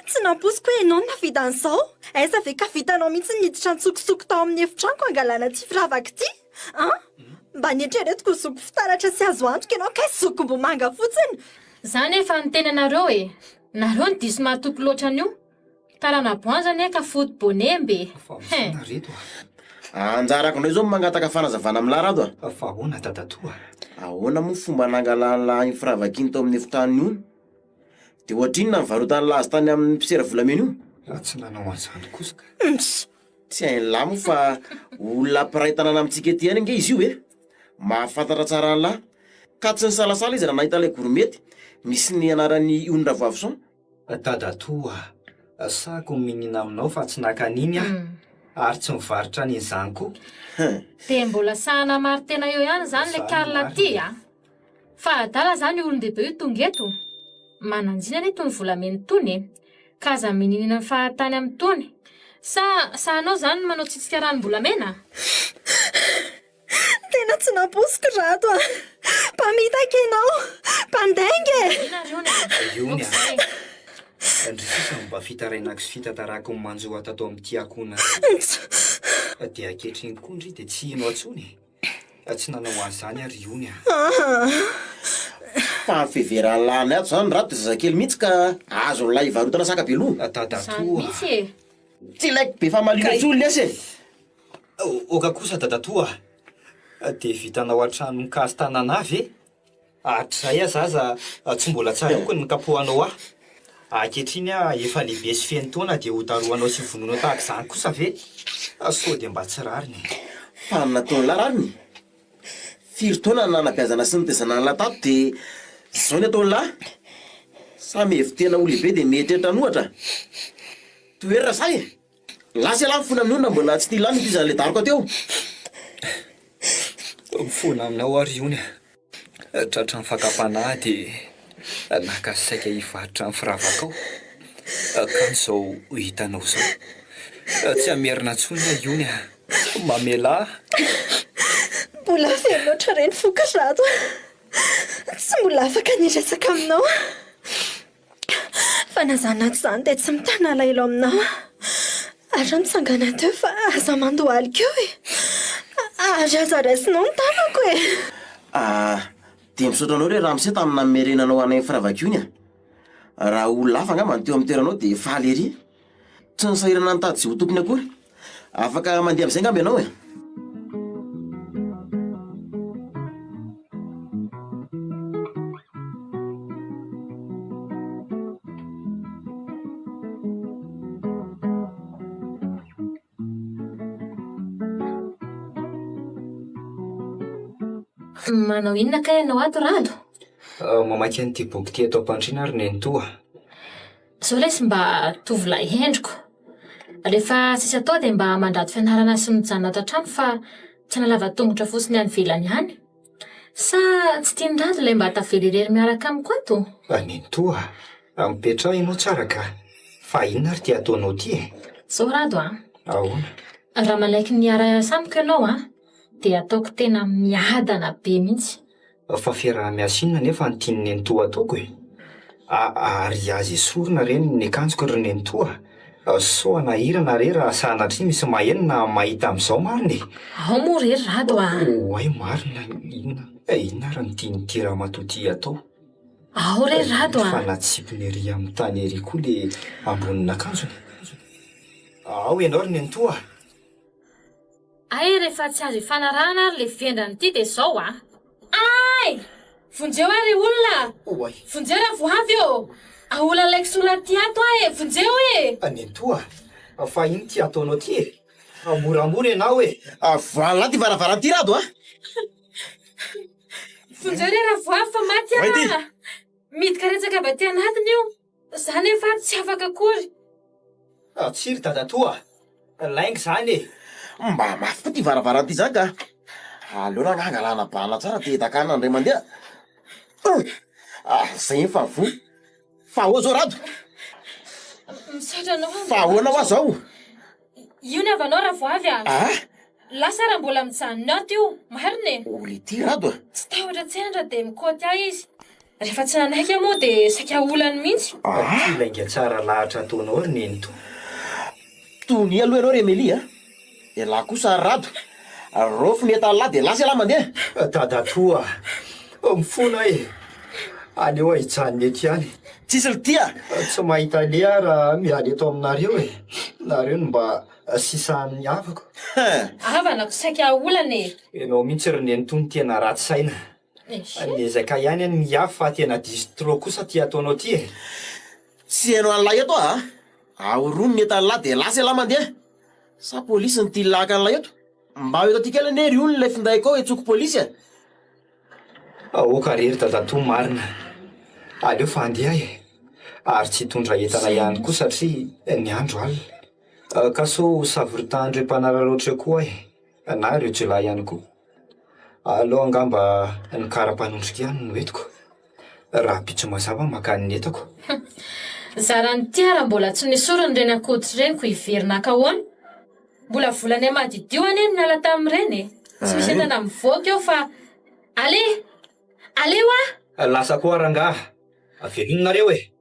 tsy namposiko hoe ianao navita an'izao. Aiza ve ka vitanao mihitsy niditra nitsokosoko tao amin'ny efitranko angalana ty firavaka ty? Mba nieritreretiko ho zoko fitaratra sy azo antoka ianao ka zokom-bomanga fotsiny. Zany efa ny tena nareo e. Nareo ny diso mahatoky loatra an'io. Tarana boanjany ka foty bonembe. Famosana reto Anjarako indray zao mangataka fanazavana amin'ny Rado a. Fa ahoana tadatoa? Ahoana moa fomba nangalan'la iny firavaka iny tao amin'ny efitranony io? Dia ohatrinona ny varotany lazy tany amin'ny mpisera volamena io? Tsy nanao an'izany kosa ka. Tsy hainy lamo fa olona mpiray tanàna amintsika ety ihany nge izy io e. Mahafantatra tsara an'la. Ka tsy ny salasala izy raha nahita ilay goromety misy ny anaran'ny Onona Vavison. Tadatoa, sako minina aminao fa tsy nakaniny ary tsy mivarotra ny izany koa. Dia mbola sahana maro tena eo ihany zany le Karla ty a. Fa adala zany olon-dehibe io tonga eto. Mananjina ny tony volamena tony ka za mininina ny fahatany amin'ny tony. Sa anao zany manao tsitsika ranom-bolamena? Tena tsy namposiko Rado mpamitaka ianao, mpandainga. Iony Andrisisa mba fitarainako sy fitatarako ny manjo atato amin'ity akona. Dia ankehitriny koa dia tsy inao atsony. Tsy nanao an'izany ary iony Fa fiveran'lany ato zany rato zazakely mihitsy ka azo lay varotana sakabelo. Tadatoa. Misy e. Tsy ilaiko be famalina tsony ase. Oka kosa tadatoa. Dia vitanao an-trano mikasy tanana avy e. Hatrizay azaza tsy mbola tsara koa ny kapohanao ankehitriny efa lehibe sy feno taona dia hotaroanao sy vononao tahaka izany kosa ve? Sao dia mba tsy rariny. Fa nataony larariny. Firy taona nanabeazana sy nitezana ny latato dia zao ny ataony lahy. Samy evi tena ho lehibe dia mietreritra nohatra. Toerina say e. Lasa lahy mifona amin'ny olona mbola tsy tia lany ity izany le daroko ateo. Mifona aminao ary iony tratra ny fakapanahy dia nakasaika hivarotra ny firavaka ao. Kan'izao hitanao izao. Tsy amerina tsony iony mamela. Mbola feno loatra reny foka Rado tsy mbola afaka niresaka aminao. Fa nazanato izany dia tsy mitana alahelo aminao. Ary mitsangana teo fa aza mandoha aliko eo e. Ary aza raisinao ny tanako e. Dia misaotra anao re raha misy tamina merenanao anay firavaka iny a. Raha olona hafa angamba ny teo amin'ny toeranao dia faly ery. Tsy nisahirana nitady izay ho tokony akory. Afaka mandeha amin'izay angamba ianao e. Manao inona ka ianao ato Rado? Mamaky an'ity boky ty atao am-pandriana ary neny toa. Zao lesy mba tovolahy endriko. Rehefa sisy atao dia mba mandrato fianarana sy mijanona ato an-trano fa tsy nalava tongotra fotsiny any ivelany ihany. Sa tsy tiany Rado ilay mba tavela irery miaraka amiko ato? Neny toa, mipetra ianao tsara ka. Fa inona ary ty ataonao ty e? Zao Rado Ahoana? raha malaiky ny ara-asa amiko ianao dia ataoko tena miadana be mihitsy. Fa fiaraha-miasa inona nefa ny tiany neny toa ataoko e? Ary azy esorina reny ny akanjoko ry neny toa. So anahirana re raha sahanatria misy mahenona mahita amin'izao mariny. Ao moa rery Rado Oay marina inona. Inona raha ny tiany ty raha matoty atao? Ao re rado Fa a. natsipiny ery amin'ny tany ery koa le ambonin'akanjony. Ao ianao ry nentoa. Ay, rehefa tsy azo ifanarahana ary le vendrany ity dia zao a. Ay! Vonjeo ary olona! Oay, Vonjeo raha vo avy eo! Aola laiky sola ty ato e! Vonjeo e! nentoa, fa ino ty ataonao ty e? Moramora ianao e. Valona ty varavara ty rado a. Vonjeo re raha vo avy fa maty Vaity! a! Midika retsaka avy aty anatiny io. Zany efa tsy afaka akory. Tsiry dadatoa, laingy zany e. Mba mafy koa ty varavara ty zany ka. Aleo raha angalana bana tsara ty etakana andray mandeha. Zay fa vo. Fa ahoa zao rado? Misaotra anao. Fa ahoana ho azy ao? Io ny avanao raha vo avy a. Ah, Lasa raha mbola mijanona ato io. Marina e. oly ty rado a. Tsy tahotra tsendra dia mikoty ahy izy. Rehefa tsy nanaiky moa dia saika olany mihitsy. Ty lainga tsara lahatra ataonao ry nento. Tony aloha ianao Remeli a. E laha kosa rado. Rofo ny entany lahy dia lasa lahy mandeha. Dadatoa, mifona e. Aleo ahijany ety ihany. Tsisy ly ty a. Tsy mahita leha raha miala eto aminareo e. Nareo no mba sisahan'ny havako. Avana ko saika olana e. Ianao mihitsy ry nentony tena ratsy saina. Niezaka ihany ny afo fa tena distro kosa ty ataonao ty e. Tsy hainao an'lahy eto a. Ahorony ny entany lahy dia lasa lahy mandeha. Sa polisy ny ty laka an'lahy eto. Mba eto aty kely nery ony ilay finday kao etsoko polisy a. Aoka rery dadatoa marina. Aleo fa andeha e. Ary tsy tondra entana ihany koa satria ny andro alina. Ka so savoritandro mpanararoatra koa e. Na ireo tsy lahy ihany koa. Aleo angamba ny kara-panondrika ihany no entiko. Raha pitso mazava makany ny entako. Zarany ty raha mbola tsy nisorony reny akoditry reny ko hiverina akahoana. Mbola volany amadidio ane ny nala tamin'ireny. Tsy misy entana mivoaka eo fa aleo a! Lasa koa rangaha. Avelonareo e.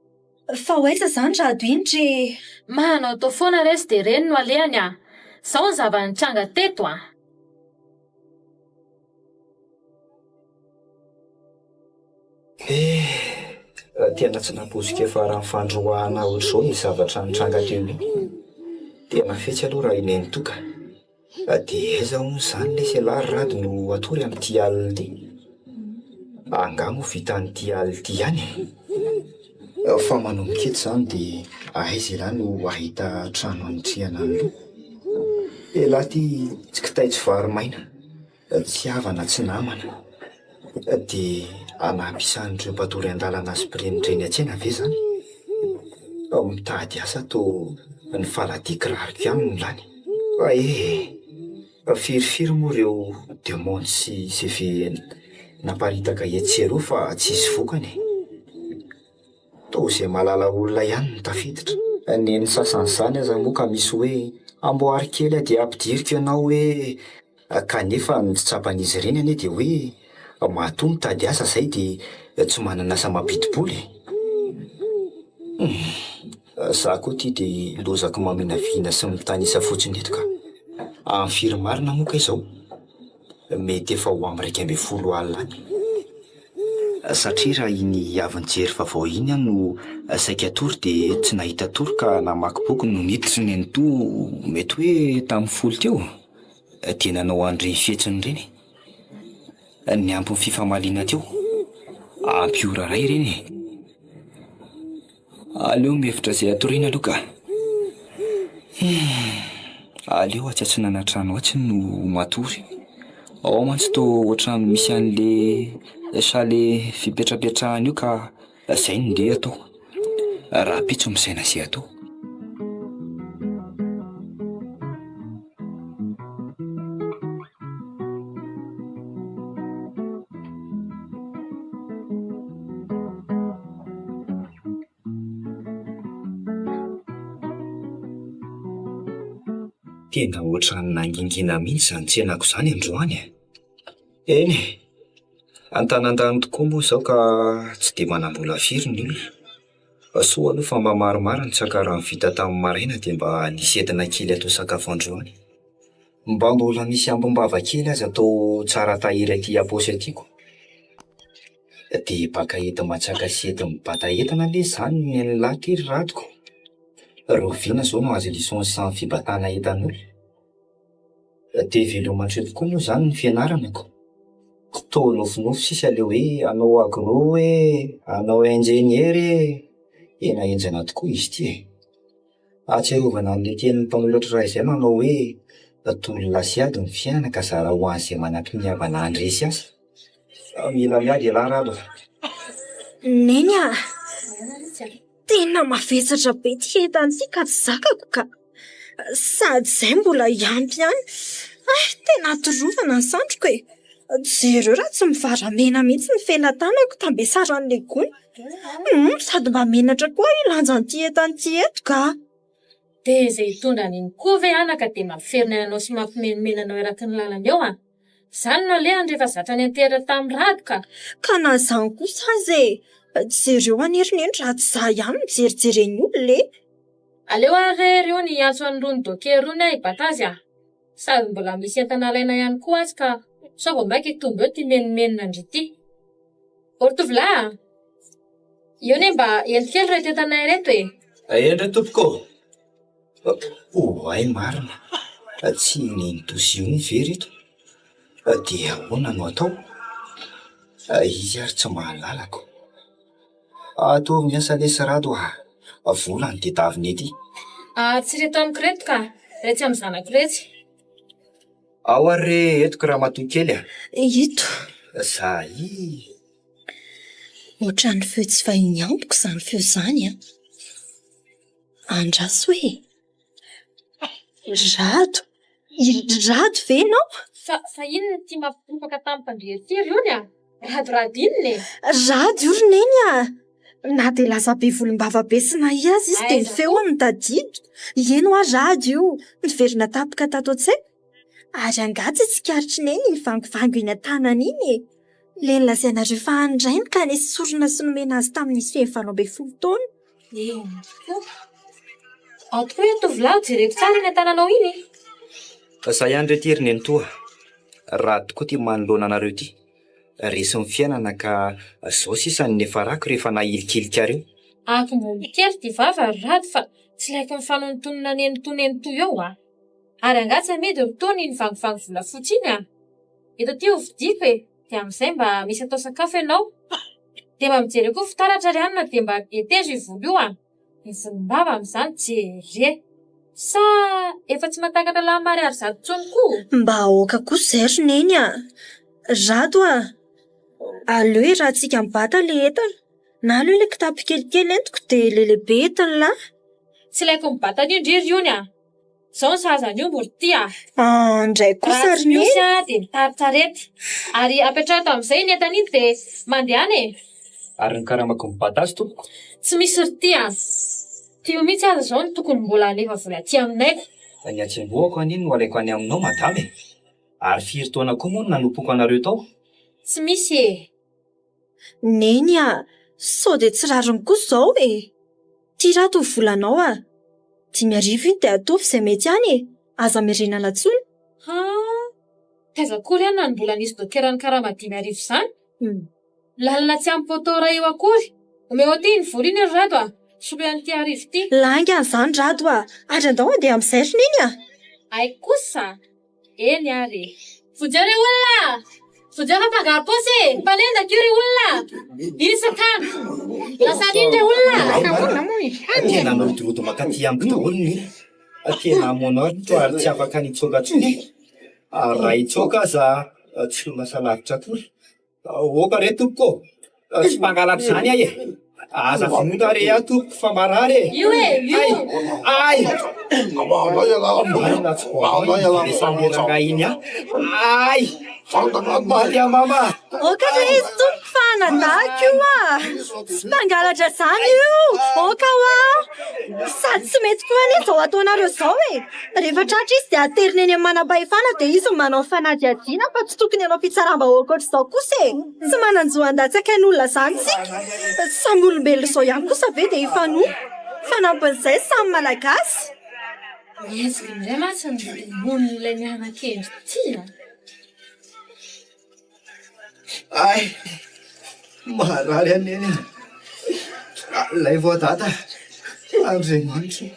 Fa hoaiza zany rado iny re... Mahanao tao foana resy dia reny no alehany a. Zao ny zava-nitranga teto a. Tena tsy naposika fa raha fandroahana ohatr'izao ny zavatra nitranga teo iny. Tena fetsy aloha raha ineny toka. Dia aiza hono zany le selary rado no atory amin'ity alina ty. Angamo vita an'ity alina ty ihany. Fa manomboka eto zany dia aiza lahy no ahita trano anitrihana an'io. Lahy ty tsy kitaitsy vary maina. Tsy havana tsy namana. Dia anampisan'ireo mpatory an-dalana sy mpirenidreny an-tsena ve zany? Mitady asa to ny faladiky rariko ihany no lany. Firifiry moa ireo demonde sy CV naparitaka etsero fa tsisy vokany. Tô izay malala olona ihany no tafiditra. Neny sasan'izany aza moa ka misy hoe amboary kely dia ampidiriko ianao hoe kanefa ny tsapan'izy ireny anie dia hoe matoa mitady asa zay dia tsy manana asa mampidi-boly. Za koa ty dia lozako maminavina sy mitanisa fotsiny eto ka. Amin'ny firy marina moa ka izao. Mety efa ho amin'ny 110 alina any. Satria raha iny avy-nijery vaovao iny aho no saika tory dia tsy nahita tory ka namaky boky no niditry ny anto mety hoe tamin'ny folo teo. Dia nanao andry fietsiny ireny. Ny ampy ny fifamaliana teo. Ampy ora ray ireny. Aleo mihevitra izay atoriana aloha ka. Aleo atsatsinana na trano atsiny no matory. Ao mantsy to ohatrano misy an'le saly fipetrapetrahana io ka izay no ndeha atao. Raha pitso misaina izay atao. Tena ohatrany nangingina mihitsy izany tsenako izany androany. Eny, antanandany tokoa moa izao ka tsy dia manam-bola firy ny olona. Soa aloha fa mba maromaro ny tsakaraha vita tamin'ny maraina dia mba nisentina kely atao sakafo androany. Mba mbola misy ambom-bava kely aza atao tsara tahiry aty aposy atyko. dia baka enta matsaka sy enta mibata entana le zany miain'ny lahatry ratoko. Roviana zao no azo lisony samy fibatana entan'olo. Dia velomantry tokoa moa zany ny fianaranako. Tao nofinofy sisa le hoe anao agro anao ingénieur ena enjana tokoa izy ty e. Ahatsiarovana an'le tenin'ny mpanolotra ra izay manao hoe tolo lasiady ny fiainana ka zara ho an'izay manampy ny havana andresy asa. Mila miady ialahy rado. Neny a, tena mavesatra be ty entany ty ka tsy zakako ka. Sady izay mbola iampy ihany. Tena atorovana ny sandroko e. Jereo raha tsy mivaramena mihitsy ny felan-tanako tambesaran'le gony. Sady mba menatra koa ilanjan'ity entany ty eto ka. Dia izay hitondra an'iny koa ve anaka dia mampiferina anao sy mampimenomena eraky ny lalana eo a. Izany no leha rehefa zatra ny antera tamin'ny rado ka. Ka na izany kosa aza e. Jereo anerinendry raha tsy za ihany mijerijereny olona e. Aleo ary ireo ny antso an'irony doke rony hibata azy a. Sady mbola misy entana alaina ihany koa azy ka sao vao maika hitombo eo ty menomenona andrity. Ortovolahy, io ne mba entikely reto entanay reto e. Endre tompoko. Ay marina. Tsy nenitosy io ny very eto. Dia ahoana no atao? Izy ary tsy mahalalako. Atao miasa lesy rado volany dia daviny ety. Tsy reto amiko reto ka, retsy amin'ny zanako retsy. Ao ary etiko raha matoy kely a. Ito, Zay. ohatran'ny feo tsy fahiny ampiko izany feo izany a. Andraso hoe, rado ve ianao? Fa inona ty mampipopaka tamin'ny mpandrehetiry io a? Rado inona e? Rado io roneny a. Na dia lasa be volombava be sy nahi azy izy dia ny feony tadido. Ino a rado io, niverina tapaka tato an-tsaiko. Ary angatsy tsikaritry neny ny vangivango eny an-tanany iny e. Le nilazainareo fa andrainy ka nisy sorona sy nomena azy tamin'ny 9 taona. Tokoa io tovolahy jereko tsara eny an-tananao iny. Zay ihany retery neny toa. Raha tokoa ty manoloana anareo ty. Resy ny fiainana ka zao sisa ny nefarako rehefa nahilikilika reo. Ako mbola kely ty vava rado fa tsy laiko ny fanontonona nenito eo a. Ary angatsy medy rotony ny vangivango volafotsy iny a. Eto ty hovidiko e, dia amin'izay mba misy atao sakafo ianao. Dia mba mijery koa fitaratra rianina dia mba etezo i volo io a. Ny volombava amin'izany jere. Sa efa tsy mahatakatra lahy mariary zato tsony koa. Mba aoka kosa izay roneny a. Rado a. Aleo e raha tsika mibata le entana. Na aleo le kitapo kelikely entiko dia lehibe entana lahy. Tsy laiko mibata ny indriry iony a. Zao ny sahazany io mbory ty a. Ndray kosa Raha tsy roneny. misy a dia mitaritsarety. Ary apetrato amin'izay ny entana iny dia mandehana e. Ary ny karamako mibata azy tompoko. Tsy misy rity a. Tio mihitsy aza zao ny tokony mbola alefa vola aty aminay. Ny atsembohako an'iny no alaiko any aminao madame. Ary firy taona koa moa no nanompoko anareo tao. Tsy misy e. Neny a, sao dia tsy rariny kosa izao e. Ty rato volanao a. 5,000 iny dia ataovy izay mety ihany e. Aza mirenana tsony. Taiza akory ihany na ny mbola nisy dokerany karama 5,000 izany. Lalina tsy amin'ny potora eo akory. Omeo ty ny vola iny ry rado a. Solo ihany ty arivo ty. Langa an'izany rado a. Ary andao andeha amin'izay roneny a. Ay kosa. Eny ary. Fojere olona! Fojere mpangaro posy e! Mpanendaka io ry olona! Isakana! Lasan'iny ry olona! Tena nodorodo makaty amiko daholo ny. Tena amonao to ary tsy afaka nitsoka tsony. Raha itsoka aza tsy ho lasa lavitra akory. Oka re tompoko. Tsy mangalatra izany ahy e. Aza finotra re aho tompoko fa marary e. Io e! Io! Ay! Marina tsy voa. Resamboranga iny ah. Ay! Malia mama! Oka re izy tompoko fa nadahako io a. Tsy mangalatra izany io. Oka ho a. Sady tsy mety koa anie izao ataonareo izao e. Rehefa tratra izy dia aterina eny amin'ny manam-pahefana dia izy no manao fanadihadiana fa tsy tokony hanao fitsaram-bahoaka ohatr'izao kosa e. Tsy mananjoan-datsaka ny olona izany tsika. Samy olombelona izao ihany kosa ve dia hifanoha. Fanampin'izay samy malagasy. Ezika indray masiny mon'ilay mianan-kendry ty a. Ay! Marary aneny. Lay voadata. Andriamanitra.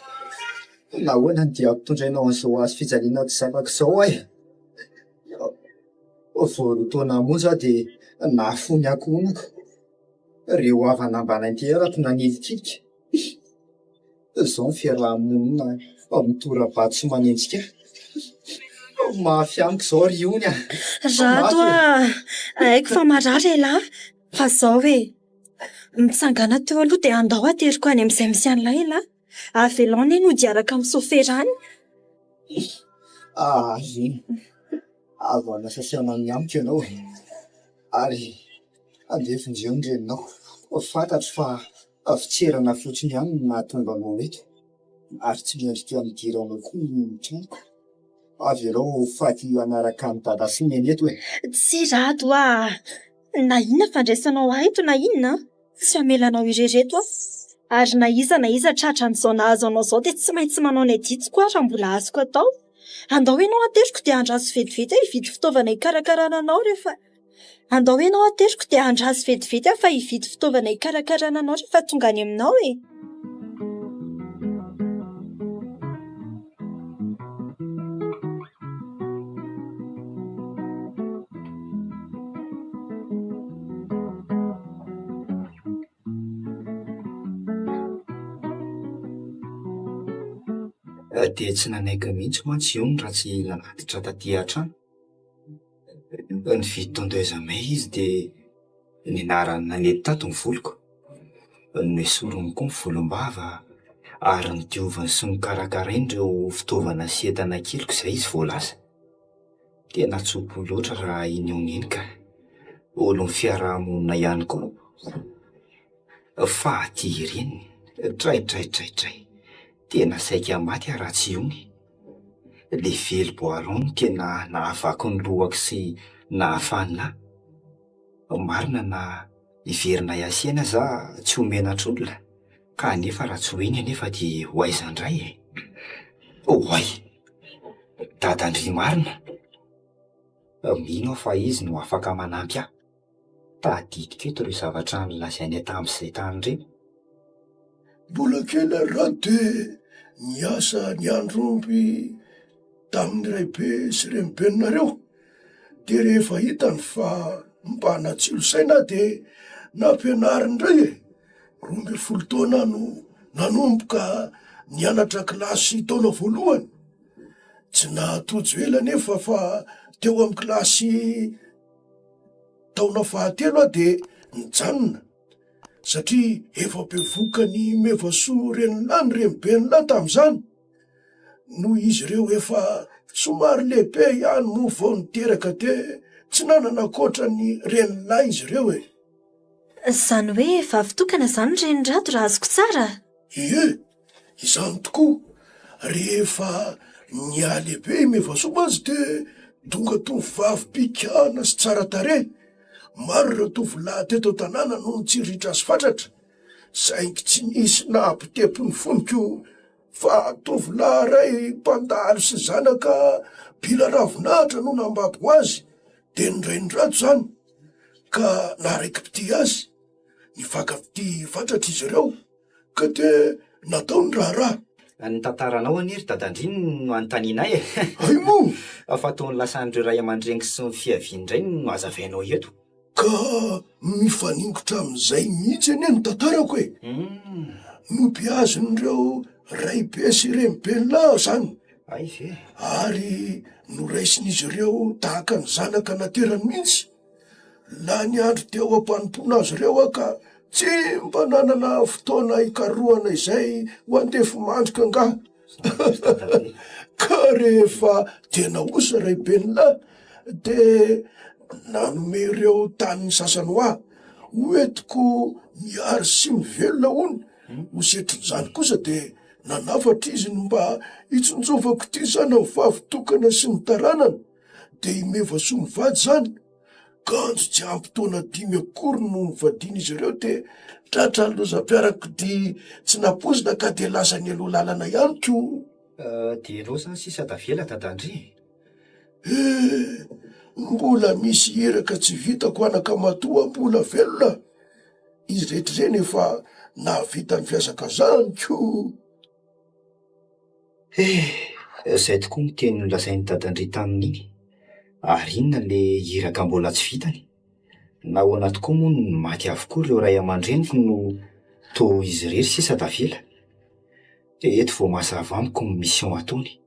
Nahoana ny dia ampitondrainao an'izao azo fijaliana tsy zanak'izao ahy. Voalotoana monja dia nahafony akonako. Reo havana ambany anterato nanidikidika. Izao ny fiarahamonina mitora-bato sy manenjika. Mafy amiko izao ry ony. Rato haiko fa marary lahy. Fa zao hoe mitsangana teo aloha dia andao ateriko any amin'izay misy an'ilay lahy. Avelany no diaraka amin'ny soferany. Iny. Avo anasasiana ny amiko ianao. Ary andefindreo ny reninao. Fantatro fa fitserana fotsiny ihany no nahatonga anao eto. Ary tsy miendrika midiranao koa ny tranoko. Avy ianao faty hanaraka ny dada sy ny neny eto hoe. Tsy rato na inona fandraisanao ahy eto na inona. Tsy hamelanao irereto ary na iza tratra an'izao nahazo anao izao dia tsy maintsy manao ny aditiko raha mbola azoko atao. Andao ianao ateriko dia andraso vetivety hividy fitaovana hikarakarana anao rehefa. Andao ianao ateriko dia andraso vetivety fa hividy fitaovana hikarakarana anao rehefa tonga any aminao e. Dia tsy nanaiky mihitsy mantsy io raha tsy nanatitra taty an-trano. Ny fitondreza may izy dia ninarany nanety tato ny voliko. Nesorony koa ny volom-bava ary ny diovany sy ny karakarain'ireo fitaovana sy entana keliko izay izy voalasa. Tena tsopo loatra raha iny eo niny ka. Olon'ny fiarahamonina ihany koa. Fahaty ireny. Tray. Tena saika maty raha tsy iony. Le velo-boalony tena nahavaky ny lohako sy nahafanina. Marina na iverina iasena za tsy homenatr'olona. Ka nefa raha tsy hoiny anefa dia ho aiza indray e. Hoay, dadandry marina. Mino fa izy no afaka manampy ahy. Tadidiko eto ireo zavatra nilazainy tamin'izay tany ireny. Mbola kely raha dia niasa ny andromby tamin'ny raibe sy renibenareo. Dia rehefa hitany fa mba natsilo saina dia nampianariny indray e. 12 taona no nanomboka nianatra kilasy taona voalohany. Tsy nahatojo ela nefa fa teo amin'ny kilasy taona fahatelo dia nijanona. Satria efa bevoka ny mevasoa reninahy ny renibeninahy tamin'izany. No izy ireo efa somary lehibe ihany moa vao niteraka dia tsy nanana ankoatra ny reninahy izy ireo e. Izany hoe vavitokana izany renirato raha azoko tsara. Ie, izany tokoa. Rehefa nialehibe mevasoa mantsy dia tonga tovovavy pikana sy tsara tarehy. Maro ireo tovolahy teto tanàna no nitsiritra azy fatratra. Saingy tsy nisy nahampitepony foniko fa tovolahy ray mpandalo sy zanaka bila ravinahitra no nambabo azy. Dia nirato zany ka naraiki-pity azy. Nifankampity fatratra izy ireo ka dia natao ny raharaha. Ny tantaranao anery dadandriny no anontaninay e. Ay mo! Fa taon'ny lasan'ireo ray aman-dreny sy ny fiaviany indray no azavainao eto. Ka mifaningotra amin'izay mihitsy anie ny tantarako e. Nobiazon'ireo raibe sy renibeninahy zany. Ay ve. Ary noraisin'izy ireo tahaka ny zanaka naterany mihitsy. La ny andro teo ampanompoana azy ireo ka tsy mba nanana fotoana hikarohana izay ho andefo mandrika angaha. Ka rehefa tena osa raibeninahy dia nanome ireo tany sasany ho ahy. Hoentiko miary sy mivelona hony. Ho setrin'izany kosa dia nanafatra izy ny mba hitsonjovako ty zany amin'ny vavitokana sy ny taranana. Dia himevasoa mivady zany. Ganjo tsy ampy taona 5 akory no nivadiana izy ireo dia tratra lozam-piarakodia tsy napozina ka dia lasa ny aloha lalana ihany koa. Dia ianao zany sisa tavela dadandry. Mbola misy iraka tsy vitako anaka matoa mbola velona. izy rehetra zany efa navita ny fiasaka zany ko. Zay tokoa ny teny nolazain'ny dadandry tamin'iny. Ary inona le iraka mbola tsy vitany? Nahoana tokoa moa ny maty avokoa ireo ray aman-dreniko no toa izy rery sisa tavela. Eto vao mazava amiko ny mission ataony.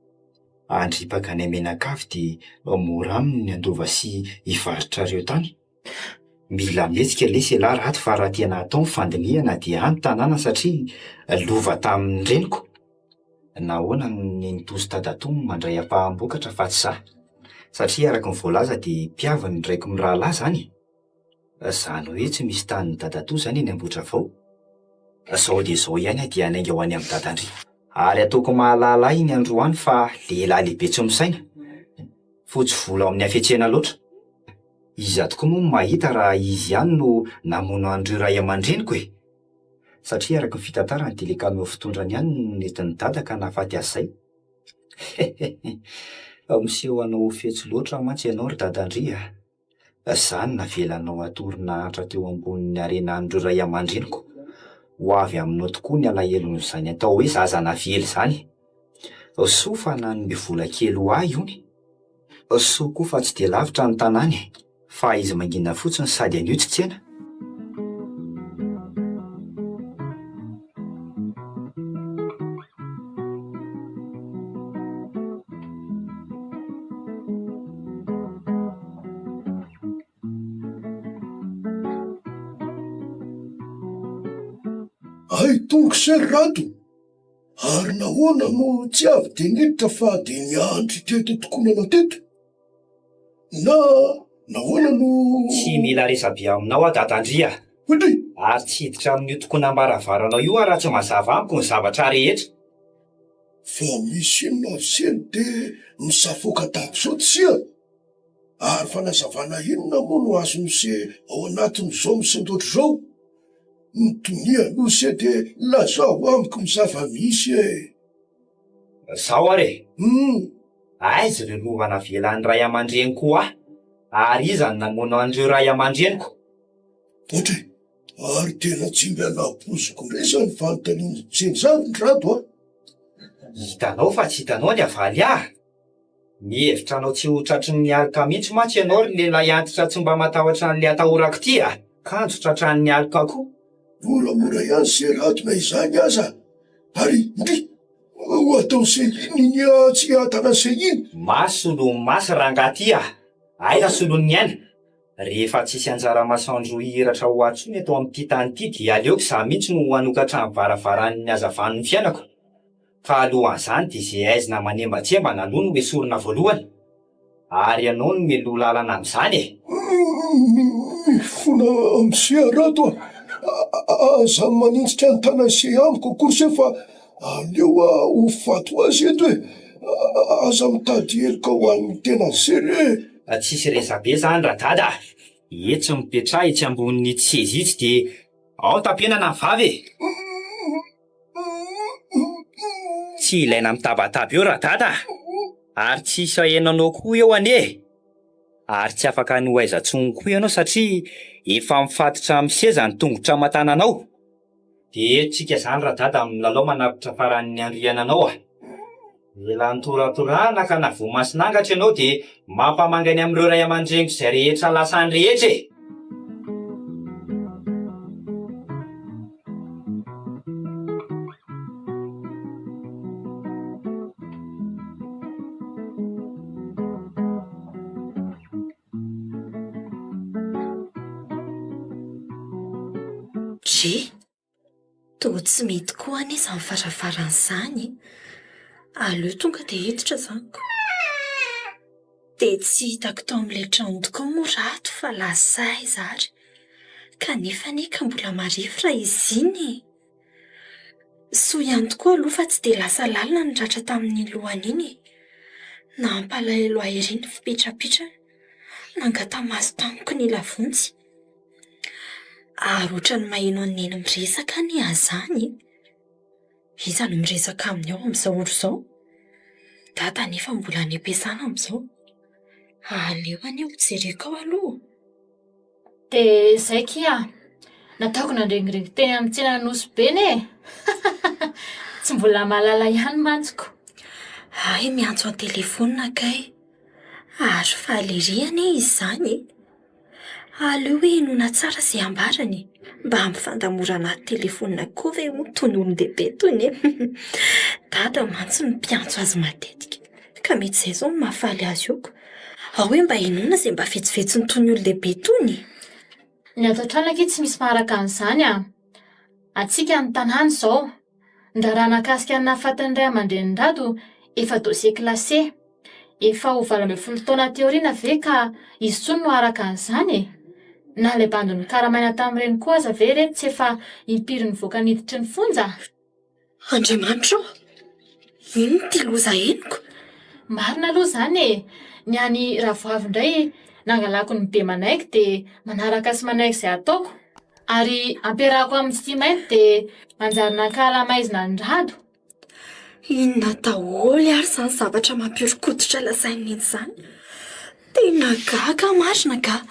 Andripaka ny amenakavy dia mora aminy ny andova sy hivarotra ireo tany. Mila mihetsika le sela raty fa raha tena atao ny fandinihana dia any tanàna satria lova tamin'ny reniko. Nahoana ny nitozy tadatono mandray ampaham-bokatra fa tsy za. Satria araka ny voalaza dia mpiavany ndraiky ny rahalahy zany. Zany hoe tsy misy tany dadatoa zany eny Ambotra vao. Sao dia zao ihany dia anainga ho any amin'ny dadandry. Ary ataoko mahalala iny androany fa lehilahy lehibe tsy misaina. Fotsy vola ao amin'ny hafetsena loatra. Izy atoko moa mahita raha izy ihany no namono andreo ray aman-dreniko e. Satria araka ny fitantarany dia le kameo fitondrany ihany no nentin'ny dada ka nahafaty azy zay. Miseho anao fetsy loatra mantsy ianao ry dadandry a. Zany navelanao atoronahitra teo ambonin'ny arenan'ireo ray aman-dreniko. Ho avy aminao tokoa ny alahelo-n'izany atao hoe zaza navely zany. Soa fa nanome vola kely ho ahy ony. Soa koa fa tsy dia lavitra ny tanàny, fa izy mangina fotsiny sady anio tsy tsena. Ay tongo sy rato, ary nahoana no tsy avy de niditra fa de niandry teto tokonana teto? Nahoana no... Tsy mila resabe aminao a dadandria. Hodry! Ary tsy hiditra amin'io tokonam-baravaranao io raha tsy mazava amiko ny zavatra rehetra. Fa misy inona seny de misafoka tahak'izao tsia? Ary fanazavana inona moa no azon'se ao anatin'izao misendotry zao? Nytonia aloha se de lazao amiko ny zava-misy e. Zao are. Aiza le lovana velan'ny ray aman-dreniko aho, ary iza ny namono andreo ray aman-dreniko. Ohatra, ary tena tsy miala poziko resany fanontaniana tseny zany ny rado a. Hitanao fa tsy hitanao ny avaly ahy. Mihevitra anao tsy ho tratry ny alika mihitsy mantsy ianao ry lehilahy antitra tsy mba matahotra an'le atahorako ty a. Kanjo tratran'ny alika koa. Moramora ihany se rato na izany aza. Ary ndry, ho atao se iny tsy atana se iny. Masolo masy rangaty a. Aiza solon'ny aina. Rehefa tsisy anjara masoandro hiratra ho atsony eto amin'ity tany ity dia aleoko za mihitsy no hanokatra ny varavaran'ny hazavan'ny fiainako. Ka alohan'izany dia izay aizina manembatsemba naloha no esorina voalohany. Ary ianao no melo lalana amin'izany e. Mifona am'se rato a. Aza manintsitra ny tana se amiko akory fa aleo ho fato azy eto e. Aza mitady helika ho an'ny tena sery. Tsisy resabe zany radada. Etsy mipetraha etsy ambonin'ny tsezitsy dia ao tampenana ny vavy e. Tsy ilaina mitabataba eo radada. Ary tsy sahenanao koa eo ane. Ary tsy afaka ny hoaiza-tsony koa ianao satria efa mifatotra amin'ny seza ny tongotra aman-tananao. Dia tsika zany radada amin'ny lalao manapitra faran'ny andriananao a. Mila nitoratorana ka na voamasinangatra ianao dia mampamangany amin'ireo ray aman-dreniko izay rehetra lasany rehetra e. Toa tsy mety koa an'izany varavaran'izany. Aleo tonga dia hiditra zaniko. Dia tsy hitako tao amin'ilay trano tokoa moa rato fa lasay zary. Kanefa ka mbola marifo raha izy iny. Soa ihany tokoa aloha fa tsy dia lasa lalina ny ratra tamin'ny lohany iny. Nampalahelo ahy ery ny fipetrapitra. Nangata-maso tamiko ny lavontsy. Ary ohatrany maheno ny neny miresaka ny azany. Iza no miresaka aminy ao amin'izao oro izao? Dada nefa mbola any am-piasana amin'izao. Aleo any ho jereko ao aloha. Dia izay kia, nataoko nandrengirengy teny amin'ny tsena nosy be ne. Tsy mbola mahalala ihany mantsiko. Ay, miantso an telefonina kay. Ary fahaleriana izy izany. Aleo hoe nona tsara izay ambarany. Mba ampifandamora anaty telefonina koa ve ho toy ny olon-dehibe toy ny. Dada mantsy ny mpiantso azy matetika. Ka mety izay izao no mahafaly azy ioko. Ao hoe mba inona izay mba fetsifetsy ny toy ny olon-dehibe toy ny. Ny ato an-trano aky tsy misy maharaka an'izany a. Atsika ny tanàna izao. Ndraraha nakasika ny nahafatan'ny ray aman-drenin-dado efa dosie klasé. Efa ho 20 taona teoriana ve ka izy tsony no araka an'izany e. Na ilay bandon'ny karamaina tamin'ireny koa aza ve ireny tsy efa impiry nivoaka niditry ny fonja. Andriamanitra ô! Ino ty loza henoko? Marina aloha izany e. Ny any Ravoavy indray nangalako ny be manaiky dia manaraka sy manaiky izay ataoko. Ary ampiarahako amin'ny tsy mainty dia manjary nankahala-maizina ny rado. Inona daholo ary izany zavatra mampihorokoditra lazainy izany. Tena gaga marina ka.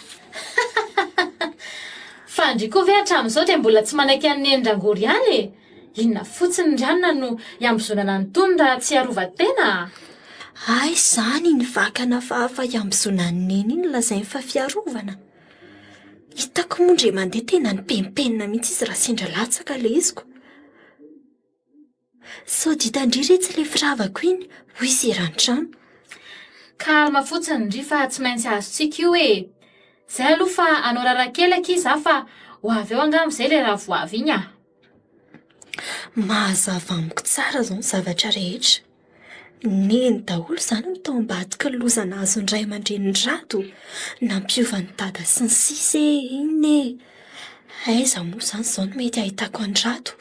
Fandriko ve hatramin'izao dia mbola tsy manaiky an'ny endrangory ihany e. Inona fotsiny ndranina no iambozonana ny tony raha tsy arova-tena. Ay, izany ny vakana fahafa iambozonan'ny neny iny lazainy fa fiarovana. Hitako moa ndre mandeha tena ny pempenina mihitsy izy raha sendra latsaka ilay iziko. Sao ditandry retsy ilay firavako iny, hoy izy eran-trano. Kalma fotsiny ndry fa tsy maintsy azontsika io e. Izay aloha fa anao rarakelaka izy fa ho avy eo angamin'izay ilay Ravoavy iny a. Mahazava amiko tsara izao ny zavatra rehetra. Neny daholo izany no tao ambadika ny lozana azo ny ray aman-drenin-drato. Nampiovany dada sy ny sisa iny e. Aiza moa izany izao no mety ahitako any rato.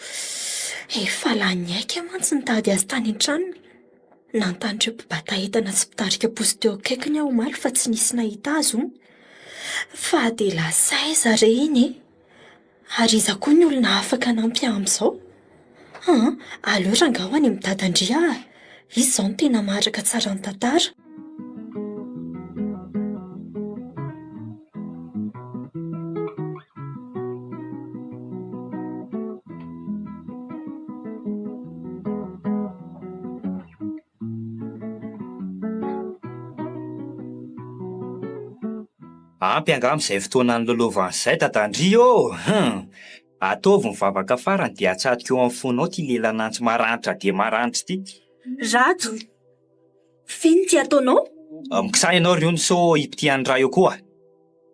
Efa lany aika mantsy ny tady azy tany an-tranony. Nantany ireo mpibata entana sy mpitarika posy teo akaikiny aho omaly fa tsy nisy nahita azy o. Fa dia lasaiza re iny e. Ary iza koa ny olona afaka nampy amin'izao. Aleo rangaho any amin'ny dadandria. Izy izao no tena maharaka tsara ny tantara. Ampy angam izay fotoana ny lolovan'izay dadandrio. Ataovy mivavaka farany dia atsatoka eo amin'ny fonao ty lelanantsy maranitra dia maranitra ty. Rato, finy ty ataonao? Mikisana ianao rio ny so ipitian'ny raha eo koa.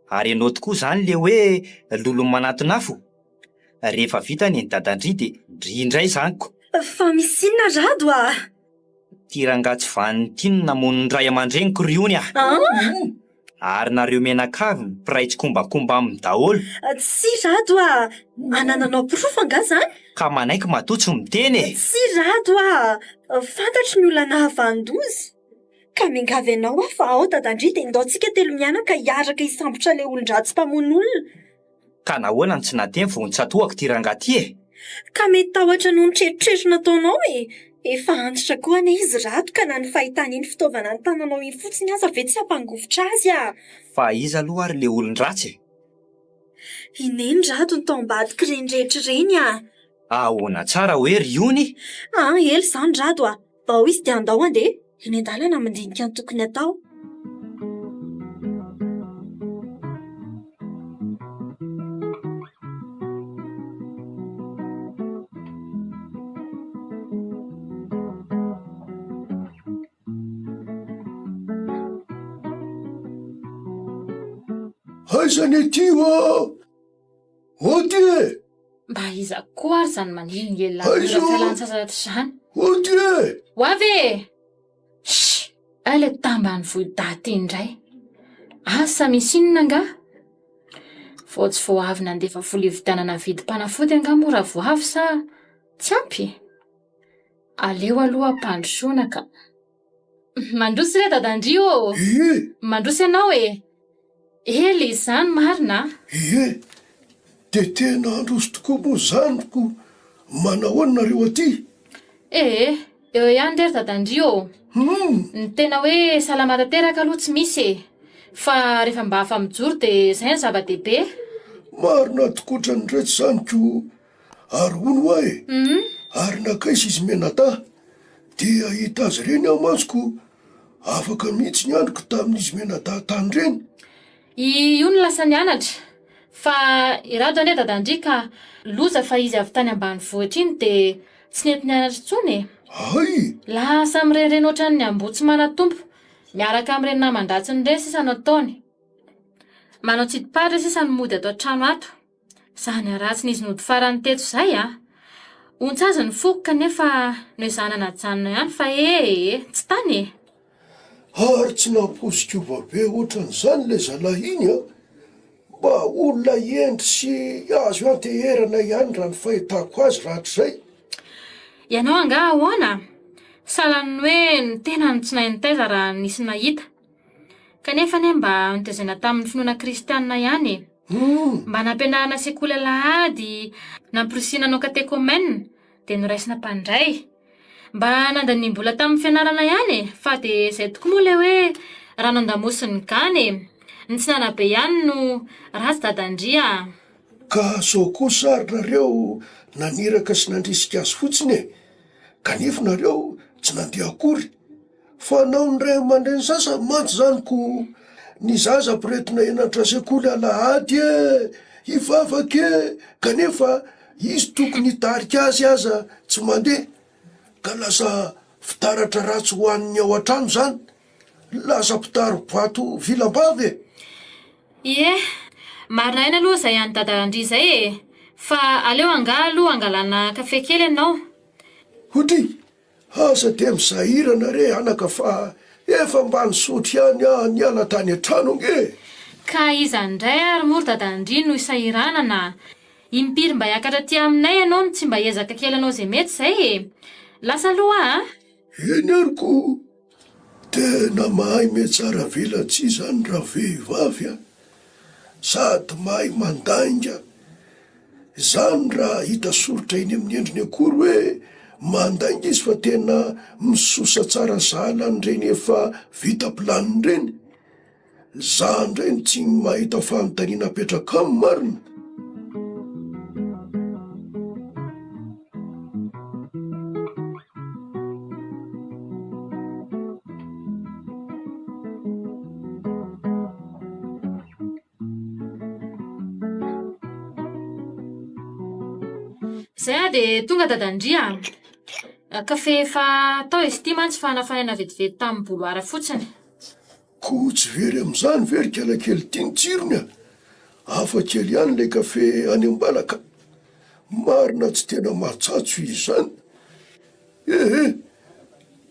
Ary ianao tokoa izany le hoe lolo manatonafo. Rehefa vita ny dadandry dia ndrindray izanyko. Fa misy inona rado a? Ty rangatsy vaniny ty no namono ny ray aman-dreniko riony a. Ary nareo menakavy mpiray kombakomba amin'ny daholo. Tsy rado a. Anananao pirofo anga zany? Ka manaiky matotsy miteny e. Tsy rado a. Fantatry ny olona nahavandozy. Ka mingavy ianao a fa ao dadandry dia ndaontsika telo mianaka hiaraka hisambotra ilay olon-dratsy mpamono olona. Ka nahoana ny tsy nateny vao nitsatoako ty rangaty e. Ka mety tahotra noho ny treritreritry nataonao e. Efa antitra koa ane izy rato ka na ny fahitana iny fitaovana ny tananao iny fotsiny aza ve tsy hampangovotra azy a. Fa iza aloha ary le olon-dratsy e. Ineny rato ny tao ambadika ireny rehetra ireny a. Ahoana tsara hoe riony? Ely izany rado a. Bao izy dia andao andeha. Eny an-dalana mandinika ny tokony atao. Aizany ety o! Ody e! Mba iza koa ary izany maningely fialan-tsasatra izany. Ody e! Ho avy e! Ilay tambany voidaty indray. Asa misy inona nga? Vao tsy vao avy nandefa vola hividianana vidim-panafody anga mora voavy sa tsy ampy? Aleo aloha mpandrosoana ka. Mandroso re dadandrio. Mandroso ianao e. Ely izany marina. Dia tena androso tokoa moa zaniko. Manahoana nareo aty? Eo ihany rery dadandrio. Ny tena hoe salama tanteraka aloha tsy misy e. Fa rehefa mba afa mijoro dia izay ny zava-dehibe. marina tokotra ny retsy zany ko ary hono ahy ary nakaisy izy menata dia hita azy reny aho mantsoko afaka mihitsy ny androko tamin'izy menata tany reny. Io ny lasa nianatra fa irado ane dadandry ka loza fa izy avy tany ambanivohitra iny dia tsy nety nianatra intsony e. Ay, Lasa mirenireny ohatran'ny ambotsy manatompo miaraka amin'ireny namandratsiny ireny sisa no ataony. Manao tsitipahatra sisa ny mody ato an-trano ato. Zany aratsiny izy nody farany teto izay a. Ontsazy ny foko kanefa no izanana janona ihany fa tsy tany e. ary tsy namposikova be ohatran'izany le zalahy iny a. Mba olona endry sy azo anteherana ihany raha ny fahitako azy rahatr'izay. Ianao anga ahoana? Salan'ny hoe ny tena ny tsy nahintaiza raha nisy nahita. Kanefa ne mba nitaizana tamin'ny finoana kristianina ihany e. Mba nampianarana sekoly alahady, nampirisiana anao katekomena, dia noraisina mpandray. Mba nandaniam-bola tamin'ny fianarana ihany e, fa dia izay tokoa moa ilay hoe rano andamosiny gany e. Ny tsinanabe ihany no ratsy dadandria. Ka sao koa sary nareo naniraka sy nandrisika azy fotsiny e. Kanefa nareo tsy nandeha akory. Fa nao ny ray aman-dreny sasa mantsy zany ko ny zaza mpiretina enatra sekoly alahady hivavaka kanefa izy tokony hitarika azy aza tsy mandeha. Ka lasa fitaratra ratsy ho an'ny ao an-trano zany. Lasa mpitaro boato vilam-bavy e. Ie, marina ina aloha izay any dadandry izay e. Fa aleo angalo angalana kafe kely ianao. Hotry, asa dia mizahirana re anaka fa efa mba nisotry ihany aho niala tany an-trano nge. Ka izandray ary mory dadandry no isahiranana. Impiry mba hiakatra aty aminay ianao no tsy mba hiezaka kely anao izay mety izay e. Lasa aloha Eny ariko, tena mahay metsara velatsy zany raha vehivavy a. Sady mahay mandainga. Zany raha hita soritra iny amin'ny endriny akory hoe mandainga izy fa tena misosa tsara zalany reny efa vita planiny reny. Zany reny tsy mahita fanontaniana apetraka amin'ny marina. Izay dia tonga dadandria. Kafe efa tao izy ity mantsy fa nafanaina vetivety tamin'ny boloara fotsiny. Ko tsy very amin'izany very kelakely tiany tsirony a. Hafa kely ihany le kafe any ambalaka. Marina tsy tena matsatso izy zany.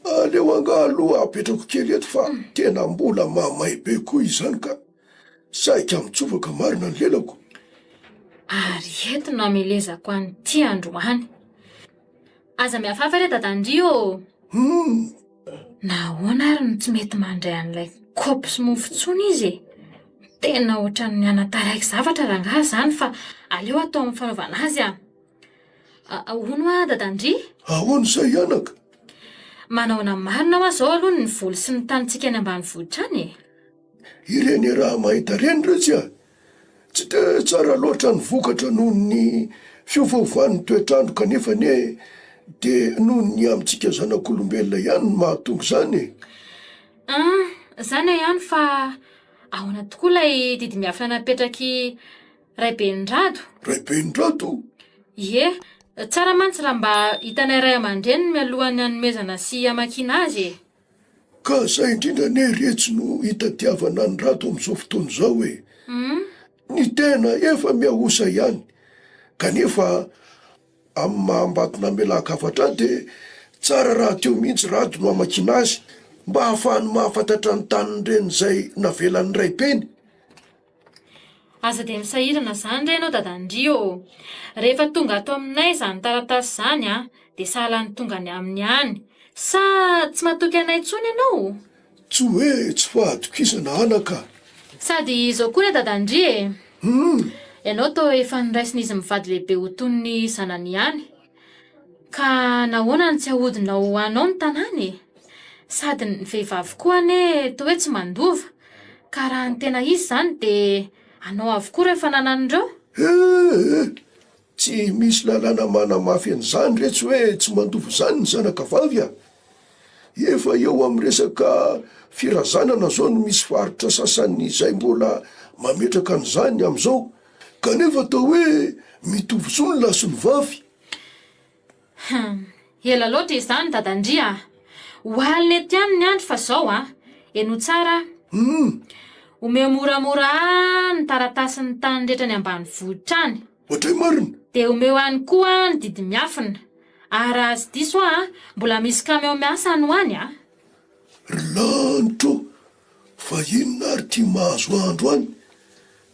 Aleo angalo apetrako kely eto fa tena mbola mamay be koa izy zany ka saika mitsovaka marina ny lelako. Ary eto no amelezako an'ity androany. Aza mihafafa re dadandry o. Nahoana ary no tsy mety mandray an'ilay kaopy sy mofo intsony izy e. Tena ohatran'ny anataraiky zavatra rangaha zany fa aleo atao amin'ny fanaovana azy a. Ahoana dadandry? Ahoana izay anaka? Manaona marina ho azao aloha ny voly sy ny tanitsika any ambanivohitra any e. Ireny raha mahita reny retsy a. Tsy dia tsara loatra ny vokatra noho ny fiovaovan'ny toetrandro kanefa ne dia noho ny amintsika zanak'olombelona ihany no mahatonga izany e. Zany ihany fa ahoana tokoa ilay didy miafina napetraky Raibendrado. Raibendrado? Ie, tsara mantsy raha mba hitanay ray aman-dreny mialohan'ny hanomezana sy hamakiana azy e. Ka izay indrindra ne retsy no hitadiavana ny rato amin'izao fotoana izao e. Ny tena efa miahosa ihany. Kanefa amin'ny mahambatona melakafatra dia tsara raha teo mihitsy rato no hamakiana azy mba hahafahany mahafantatra ny taniny reny izay navelan'ny Raibeny. Aza dia misahirana izany re ianao dadandry o. Rehefa tonga ato aminay izany taratasy izany a, dia sahala ny tonga ny aminy ihany. Sa tsy matoky anay intsony ianao? Tsy hoe tsy fahadokisana anaka. Sady izao koa re dadandry e. Ianao tô efa niraisin'izy mivady lehibe ho toy ny zanany ihany. Ka nahoana ny tsy ahodina ho anao ny tanàny e. Sady ny vehivavy koa ane tô hoe tsy mandova. Ka raha ny tena izy izany dia anao avokoa rehefa nanan'ireo. Tsy misy lalàna manamafy an'izany retsy hoe tsy mandovo zany ny zanakavavy a. Efa eo amin'ny resaka firazanana zao no misy faritra sasany izay mbola mametraka an'izany amin'izao, kanefa atao hoe mitovy zo ny laso ny vavy. Ela loatra izany dadandria. Hoalina eto ihany ny andro fa zao eno tsara. Omeo moramora ny taratasin'ny tany rehetra ny ambany vohitra any. Ohatray marina. Dia omeo any koa ny didy miafina. Ary azy diso mbola misy kameo miasa any ho any Lanitro, fa inona ary tia mahazo andro any,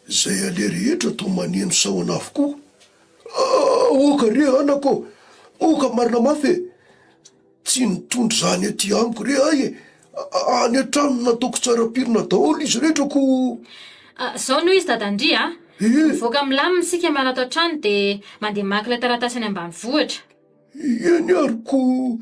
zay ale rehetra to maneno saona avokoa. Oka re anako, oka marina mafy, tsy nitondry zany aty amiko re ahy e. Any an-trano nataoko tsara pirina daholo izy rehetra ko. Zao noho izy dadandria. Mivoaka milamina sika miala ato an-trano dia mandeha maka ilay taratasy any ambany vohitra. Eny ariko.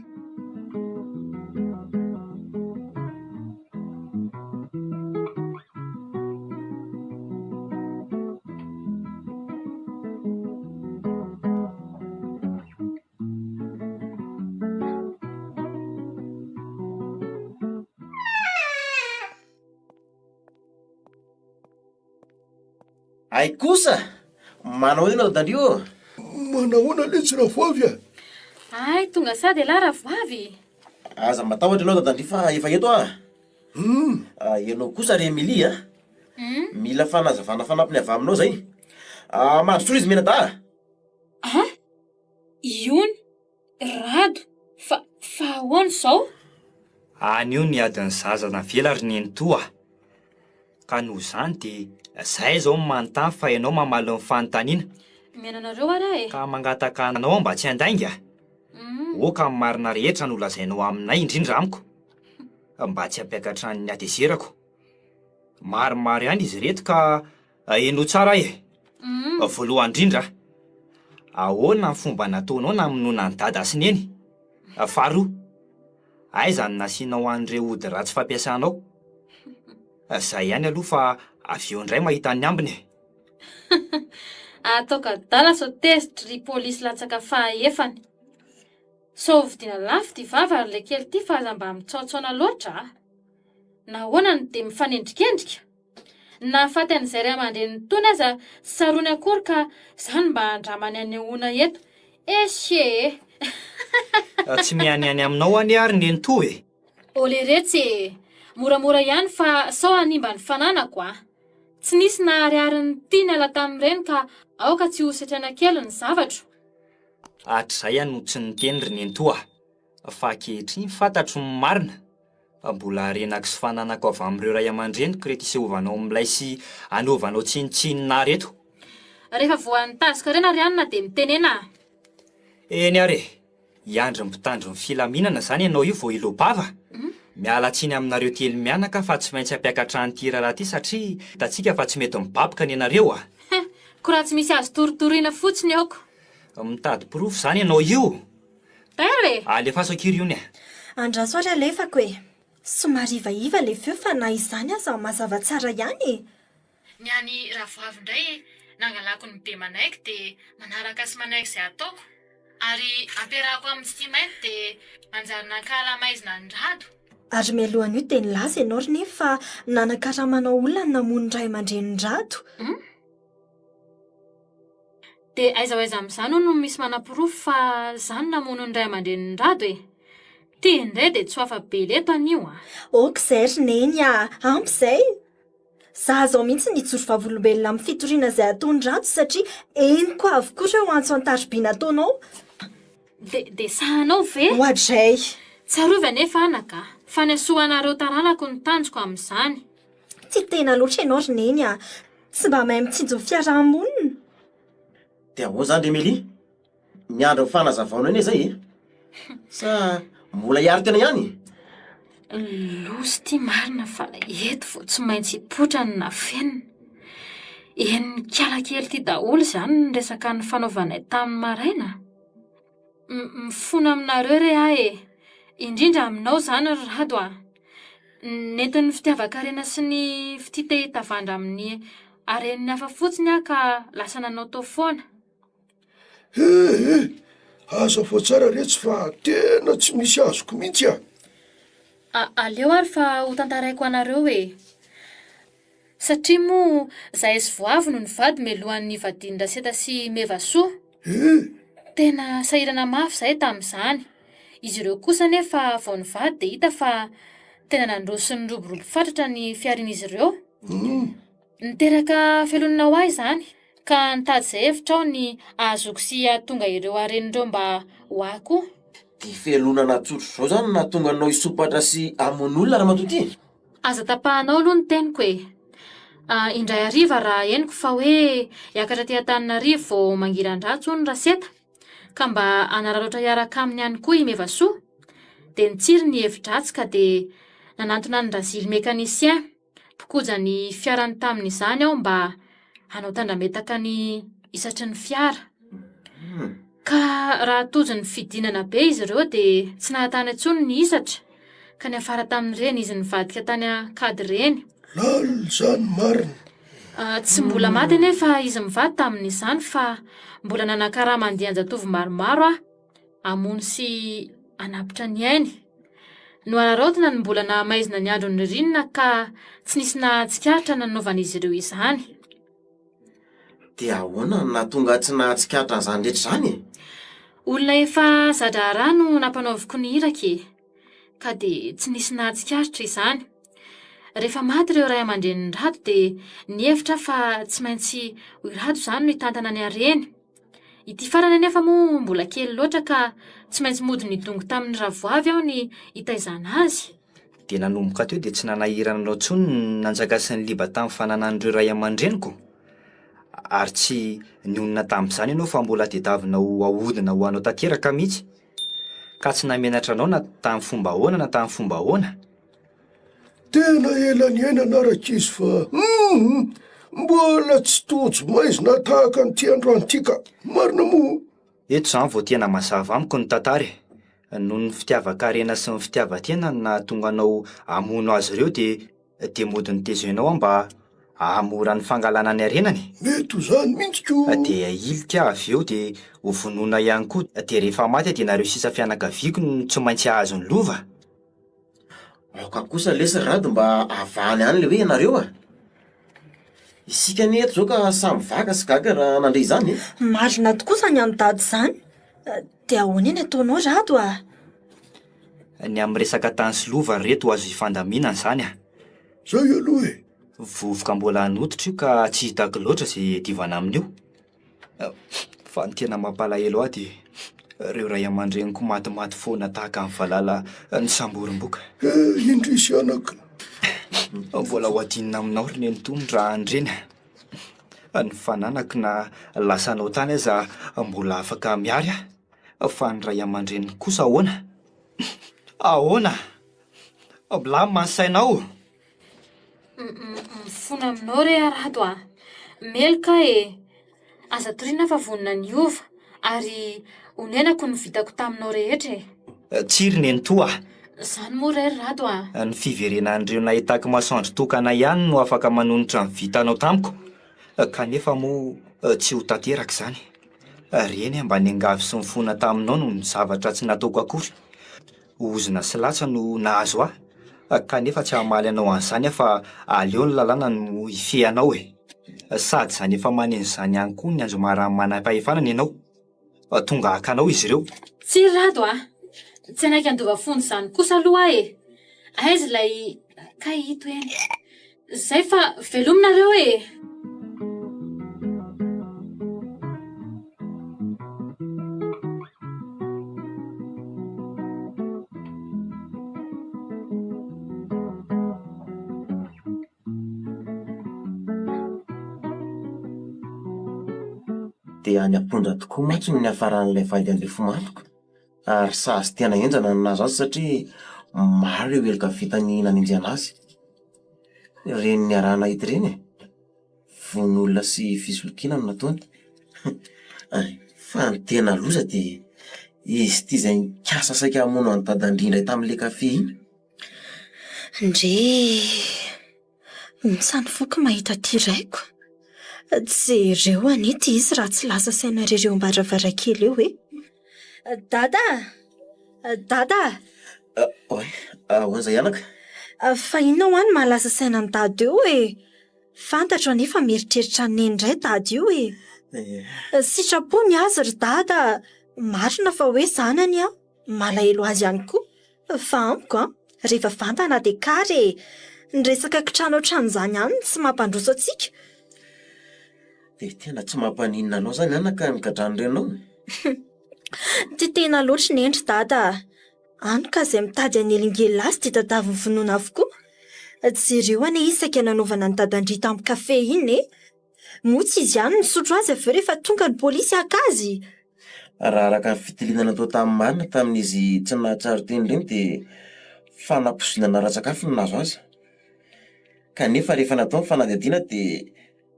Ay kosa, manao ina dadandrio? Manahoana letsy ravavy a? Ay, tonga sady la ravavy. Aza matahotra ianao dadandrio fa efa eto ianao kosa ry Emily mila fanazavana fanampiny avy aminao zay. Mandrotr'olo izy mena-da. Iony, rado, fa ahoana zao? Anio ny adiny zaza navela ry neny toa. Ka noho zany dia zay zao manontany fa ianao mamaly ny fanontaniana. Menanareo ary ka mangataka anao mba tsy handainga. Oka amin'ny marina rehetra no lazainao aminay indrindra amiko, mba tsy hampiakatra ny atezerako. Maromaro ihany izy reto ka eno tsara e. Voalohany indrindra, ahoana ny fomba nataonao namonoana ny dada sy neny? Faharoa, aiza ny nasianao an'ireo ody ratsy fampiasanao? Zay ihany aloha fa avy eo indray mahita ny ambiny. Ataoka dala sao tezitry polisy latsaka fahefany. Sovidiana lafo ty vava ary le kely ty fa aza mba mitsaotsaona loatra. Nahoana ny dia mifanendrikendrika. Nahafaty an'izay ray aman-dreny tony aza sarony akory ka zany mba handramany anehoana eto. Esye. Tsy mianiany aminao any ary neny to e. Ole retsy moramora ihany fa sao animba ny fananako Tsy nisy nahariarin'ny tiany ala tamin'ireny ka aoka tsy ho setrana kely ny zavatro. Hatr'izay ihany no tsy niteny ry neny toa. Fa ankehitriny fantatro ny marina. Mbola renako sy fananako avy amin'ireo ray aman-dreniko reto isehovanao amin'ilay sy anaovanao tsinitsinina reto. Rehefa voanitazika rena ry anina dia mitenena. Eny are, hiandry ny mpitandro ny filaminana zany ianao io vao ilobava. Miala tsiny aminareo telo mianaka fa tsy maintsy hampiakatra an'ity raharaha ty satria hitantsika fa tsy mety mibaboka ny ianareo Ko raha tsy misy azo toritoriana fotsiny aoko. Mitady porofo zany ianao io. Tare! Alefaso akiry io Andraso ary alefako e. Somary ivaiva le feo fa na izany aza mazava tsara ihany. Ny any ravavy indray nangalako ny be manaiky dia manaraka sy manaiky izay ataoko. Ary ampiarahako amin'ny sy mainty dia manjary nankahalaamaizina ny rado. Ary mialohan'io dia nilaza ianao ry nefa nanakaramanao olona ny namono ray aman-dreny ny rado. Dia aiza ho aiza amin'izany no misy manam-porofo fa zany namono ny ray aman-dreny ny rado e. Ty indray dia tsy ho afa-be leto anio Okizay ry neny ampy izay. Za zao mihitsy nijoro vavolombelona amin'ny fitoriana izay ataony rado satria eniko avokoa ireo antso an-tariby nataonao. Dia sahanao ve? Hoatray. Tsarovy anefa anaka. Fanesoanareo taranako ny tanjoko amin'izany. Tsy tena loatra ianao ry neny tsy mba mahay mitsinjo fiarahamonina. Dia ahoa zany ry Emily? Miandro ny fanazavaona anie zay sa mbola hiary tena ihany? Losy ty marina fa eto vao tsy maintsy hipotrany na fenina. Eny kiala kely ty daholo zany ny resaka ny fanaovanay tamin'ny maraina. Mifona aminareo re ahy indrindra aminao zany ry rado Nentin'ny fitiavakarena sy ny fititahitavandra amin'ny aren'ny hafa fotsiny aho ka lasa nanao tao foana. Aza fa tsara retsy fa tena tsy misy azoko mihitsy aho. Aleo ary fa ho tantaraiko anareo e. Satria moa zahay sy voavy no nivady melohan'ny vadin-draseta sy mevasoa. Tena sahirana mafy zahay tamin'izany. Izy ireo kosa nefa vao nivady dia hita fa tena nandroso ny roborobo fatratra ny fiarin'izy ireo. Niteraka felonina ho ahy izany ka nitady izay hevitra aho ny ahazoko sy ahatonga ireo aren'ireo mba ho ahy koa. Ty felonana tsotro zao zany nahatonga anao hisopatra sy hamono olona raha matoty? Aza tapahanao aloha ny teniko e. Indray hariva raha henoko fa hoe hiakatra ty Antananarivo vao mangiran-dratso ny raseta ka mba hanararaotra hiaraka aminy ihany koa i Mevasoa. Dia nitsiry ny hevin-dratsy ka dia nanantona ny Razily mekanisien mpikoja ny fiarany tamin'izany aho mba hanao tandrametaka ny isatry ny fiara. Ka raha tojo ny fidinana be izy ireo dia tsy nahatany intsony ny isatra ka ny afara tamin'ireny izy nivadika tany akady ireny. Lal zany marina. Tsy mbola maty nefa izy mivady tamin'izany fa mbola nanakaraha mandian-jatovo maromaro aho hamono sy hanapitra ny ainy. No araraotina ny mbola nahamaizina ny andro ny ririnina ka tsy nisy nahatsikahatra nanaovan'izy ireo izany. Dia ahoana nahatonga tsy nahatsikahatra an'izany rehetra izany? Olona efa zadra rano nampanaoviko ny iraka ka dia tsy nisy nahatsikahatra izany. Rehefa maty ireo ray aman-dreniny rado dia nihevitra fa tsy maintsy ho rado izany no hitantana ny hareny. Ity farany nefa moa mbola kely loatra ka tsy maintsy mody ny dongo tamin'ny ravoavy aho ny hitaizana azy. Dia nanomboka teo dia tsy nanahirana anao intsony nanjaka sy ny liba tamin'ny fananan'ireo ray aman-dreniko. Ary tsy nionona tamin'izany ianao fa mbola tediavina ho ahodina ho anao tanteraka mihitsy. Ka tsy namenatra anao na tamin'ny fomba ahoana na tamin'ny fomba ahoana. Tena ela ny aina anaraka izy fa mbola tsy tojo maizina tahaka nyty androany ty ka. Marina moa. Eto izany vao tena mazava amiko ny tantara. Noho ny fitiavan-karena sy ny fitiavan-tena nahatonga anao hamono azy ireo dia mody nitezenao mba hahamora ny fangalana ny harenany. Mety ho izany mihitsy koa. Dia ilika avy eo dia ho vonoina ihany koa. Dia rehefa maty dia nareo sisa fianakaviako no tsy maintsy hahazo ny lova. Aoka kosa lesy rado mba avahany any le hoe ianareo isika ny eto zao ka samy vaka sy gaga raha nandray izany. Marina tokoa izany amin'ny dady izany. Dia ahoana eny ataonao rado a? Ny amin'ny resaka tany sy lova reto azo hifandaminana izany a. Zay aloha e. Vovoka mbola hanotitra io ka tsy hitako loatra izay divana amin'io. Fa ny tena mampalahelo ahy dia ireo ray aman-dreniko matimaty foana tahaka amin'ny valala ny samborim-boka. Indrisy anaka. Mbola ho adinina aminao ry neny tony raha andreny. Ny fananako na lasa anao tany aza mbola afaka miary fa ny ray aman-dreniny kosa ahoana? Ahoana? Mbola masainao? Mifona aminao re arado a. Meloka e. Aza toriana fa vonina ny ova ary onenako ny vitako taminao rehetra e. Tsiry neny toa. Izany moa re rado a. Ny fiverenan'ireo nahitako masoandro tokana ihany no afaka manonotra ny vitanao tamiko. Kanefa moa tsy ho tanteraka izany. Reny mba ny angavy sy mifona taminao no ny zavatra tsy nataoko akory. Ozina sy latsa no nahazo ahy. Kanefa tsy hamaly anao an'izany fa aleo ny lalàna no ifehanao e. Sady izany efa manenjo izany ihany koa ny andro mara manam-pahefanana ianao. Tonga hakanao izy ireo. Tsy rado a. Tsy anaiky andova fony izany kosa aloha e. Aiza ilay kahito eny. Zay fa velominareo e. Dia any ampondra tokoa mantsy ny hafaran'ilay vady an'ilay fomantoko. Ary sazy tena enjana ny nazo azy satria maro ireo eloka vitany nanenjana azy. Reny ny arahana hita ireny von'olona sy fisolokiana no nataony. Fa ny tena loza dia izy ity izay nikasa saika hamono any dadan-drindray tamin'ilay kafe iny. Ndre misany foky mahita ty raiko. Jereo anety izy raha tsy lasa sainareo mbaravarakely eo hoe. Dada! Dada! Oe, ahoan'izay anaka? Fa inona ho any mahalasa sainan'ny dada eo e? Fantatra anefa mieritreritra ny indray dada io e. Sitrapony azy ry dada. Marina fa hoe zanany a. Malahelo azy ihany koa. Fa amiko rehefa vantana dia kare. Ny resaka kitrano ohatran'izany ihany tsy mampandroso antsika. Dia tena tsy mampaninona anao zany anaka migadrano renao. Tena loatra ny endry dada. Anka izay mitady anelingely azy dia tadavy ny finoana avokoa. Jereo ane isaka nanaovana ny dadan-dry tamin'ny kafe iny e. Motsy izy ihany nisotro azy avy eo rehefa tonga ny polisy haka azy. Raha araka ny fitiliana natao tamin'ny marina tamin'izy tsy nahatsara teny ireny dia fanaposiana ratsakafo no nahazo azy. Kanefa rehefa natao ny fanadihadiana dia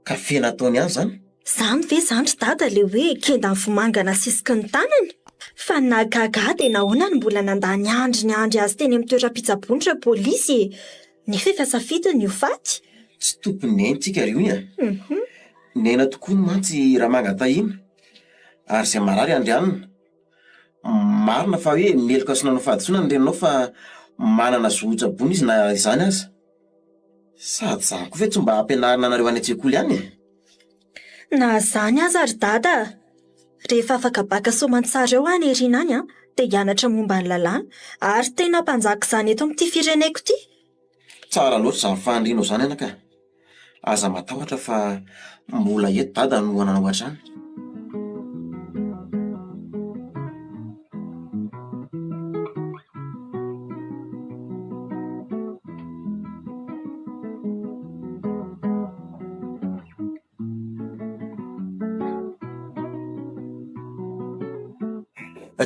kafe nataony ihany zany. Zany ve zandry dada le hoe kenda ny vomangana sisiky ny tanany? Fa nagaga dia nahoana ny mbola nandany andry azy teny amin'ny toeram-pitsaboana ireo polisy e. Nefa efa safidiny io faty. Tsy tompony aintsika ry io nena tokoa ny mantsy raha mangatahina. Ary izay marary andrianina. Marina fa hoe meloka sy nanao fahadisoana ny renanao fa manana zohon-tsaboana izy na izany aza. Sady za koa ve tsy mba ampianarina anareo any an-tsekoly ihany e? Na zany aza ry dada. Rehefa afaka baka soamantsara eo any erina any dia hianatra momba ny lalàna ary tena mpanjaka izany eto amin'ity fireneko ity. Tsara loatra izany fahandrinao izany anaka. Aza matahotra fa mbola eto dada no ananao hatrany.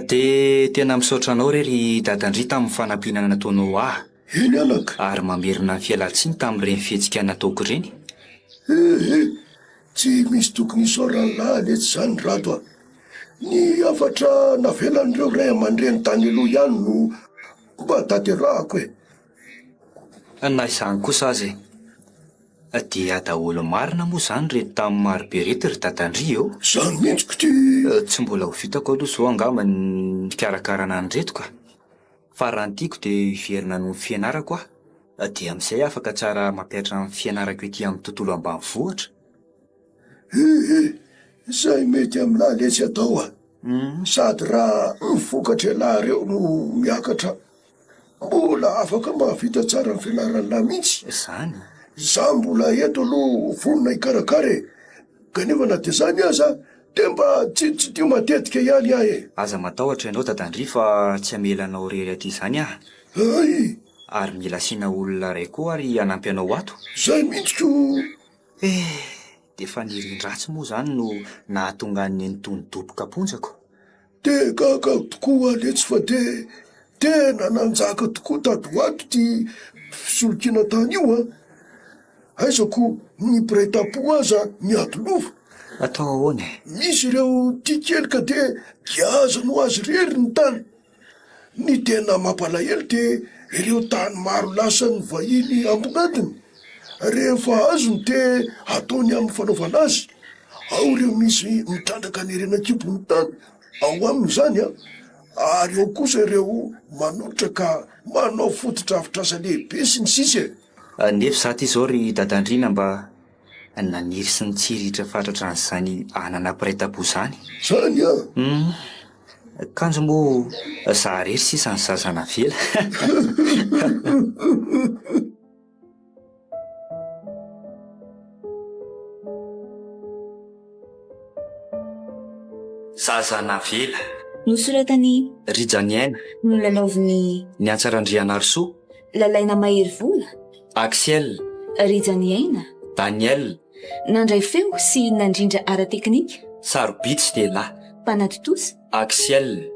Dia tena misaotra anao rery dadandry tamin'ny fanampianana nataonao ahy. Eny anaka. Ary mamerina ny fialan-tsiny tamin'ireny fihetsika nataoko ireny. Tsy misy tokony isaorany lahy zany rato a. Ny afatra navelan'ireo ray aman-dreny tany aloha ihany no mba tanterahako e. Na izany kosa aza e. Dia daholo marina moa izany reto tamin'ny marobe reto ry dadandry eo. Zany mihitsiko ty. Tsy mbola ho vitako aloha zao angamba ny fikarakarana ny reto ka. Fa raha ny tiako dia hiverina noho ny fianarako aho. Dia amin'izay afaka tsara mampiatra ny fianarako ety amin'ny tontolo ambanivohitra. Izay mety amin'lahy letsy atao a. Sady raha nivokatra lahy ireo no miakatra, mbola afaka mahavita tsara ny fianaran'ny lahy mihitsy. Izany. Za mbola eto aloha vonona hikarakara kanefa na dia izany aza dia mba tsy tia matetika ihany ahy e. Aza matahotra ianao dadandry fa tsy hamelanao rery aty izany aho. Ay, Ary mila asiana olona iray koa ary hanampy anao ato. zay mihitsiko. Dia fa nirin-dratsy moa izany no nahatonga ny nitony-doboka ponjako. Dia gaga tokoa letsy fa dia tena nanjaka tokoa tady ho ato ty fisolokiana tany io a. Aizako ny mpiray tapo aza miadolova. Atao ahoana e? Misy ireo tia kely ka dia giazana ho azy rery ny tany. Ny tena mampalahelo dia ireo tany maro lasa ny vahiny ambonadiny. Rehefa azony dia ataony amin'ny fanaovana azy. Ao ireo misy mitrandraka ny rena-kibony tany ao amin'izany a. Ary ao kosa ireo manolotra ka manao fotodrafitrasa lehibe sy ny sisy e. Nefa za ty izao ry dadandrina mba naniry sy nitsiritra fatratra an'izany ananam-piray-tapo izany. Zany a. Kanjo moa za rery sisa ny zazana vela. Zazana vela. Nosoratany Rijaniaina. nolalaoviny Ny Antsarandrianarsoa. lalaina mahery vola Axel. Rijaniaina Daniel. nandray feo sy nandrindra ara-teknika Sarobitsy dia lahy. mpanatitosa Axel.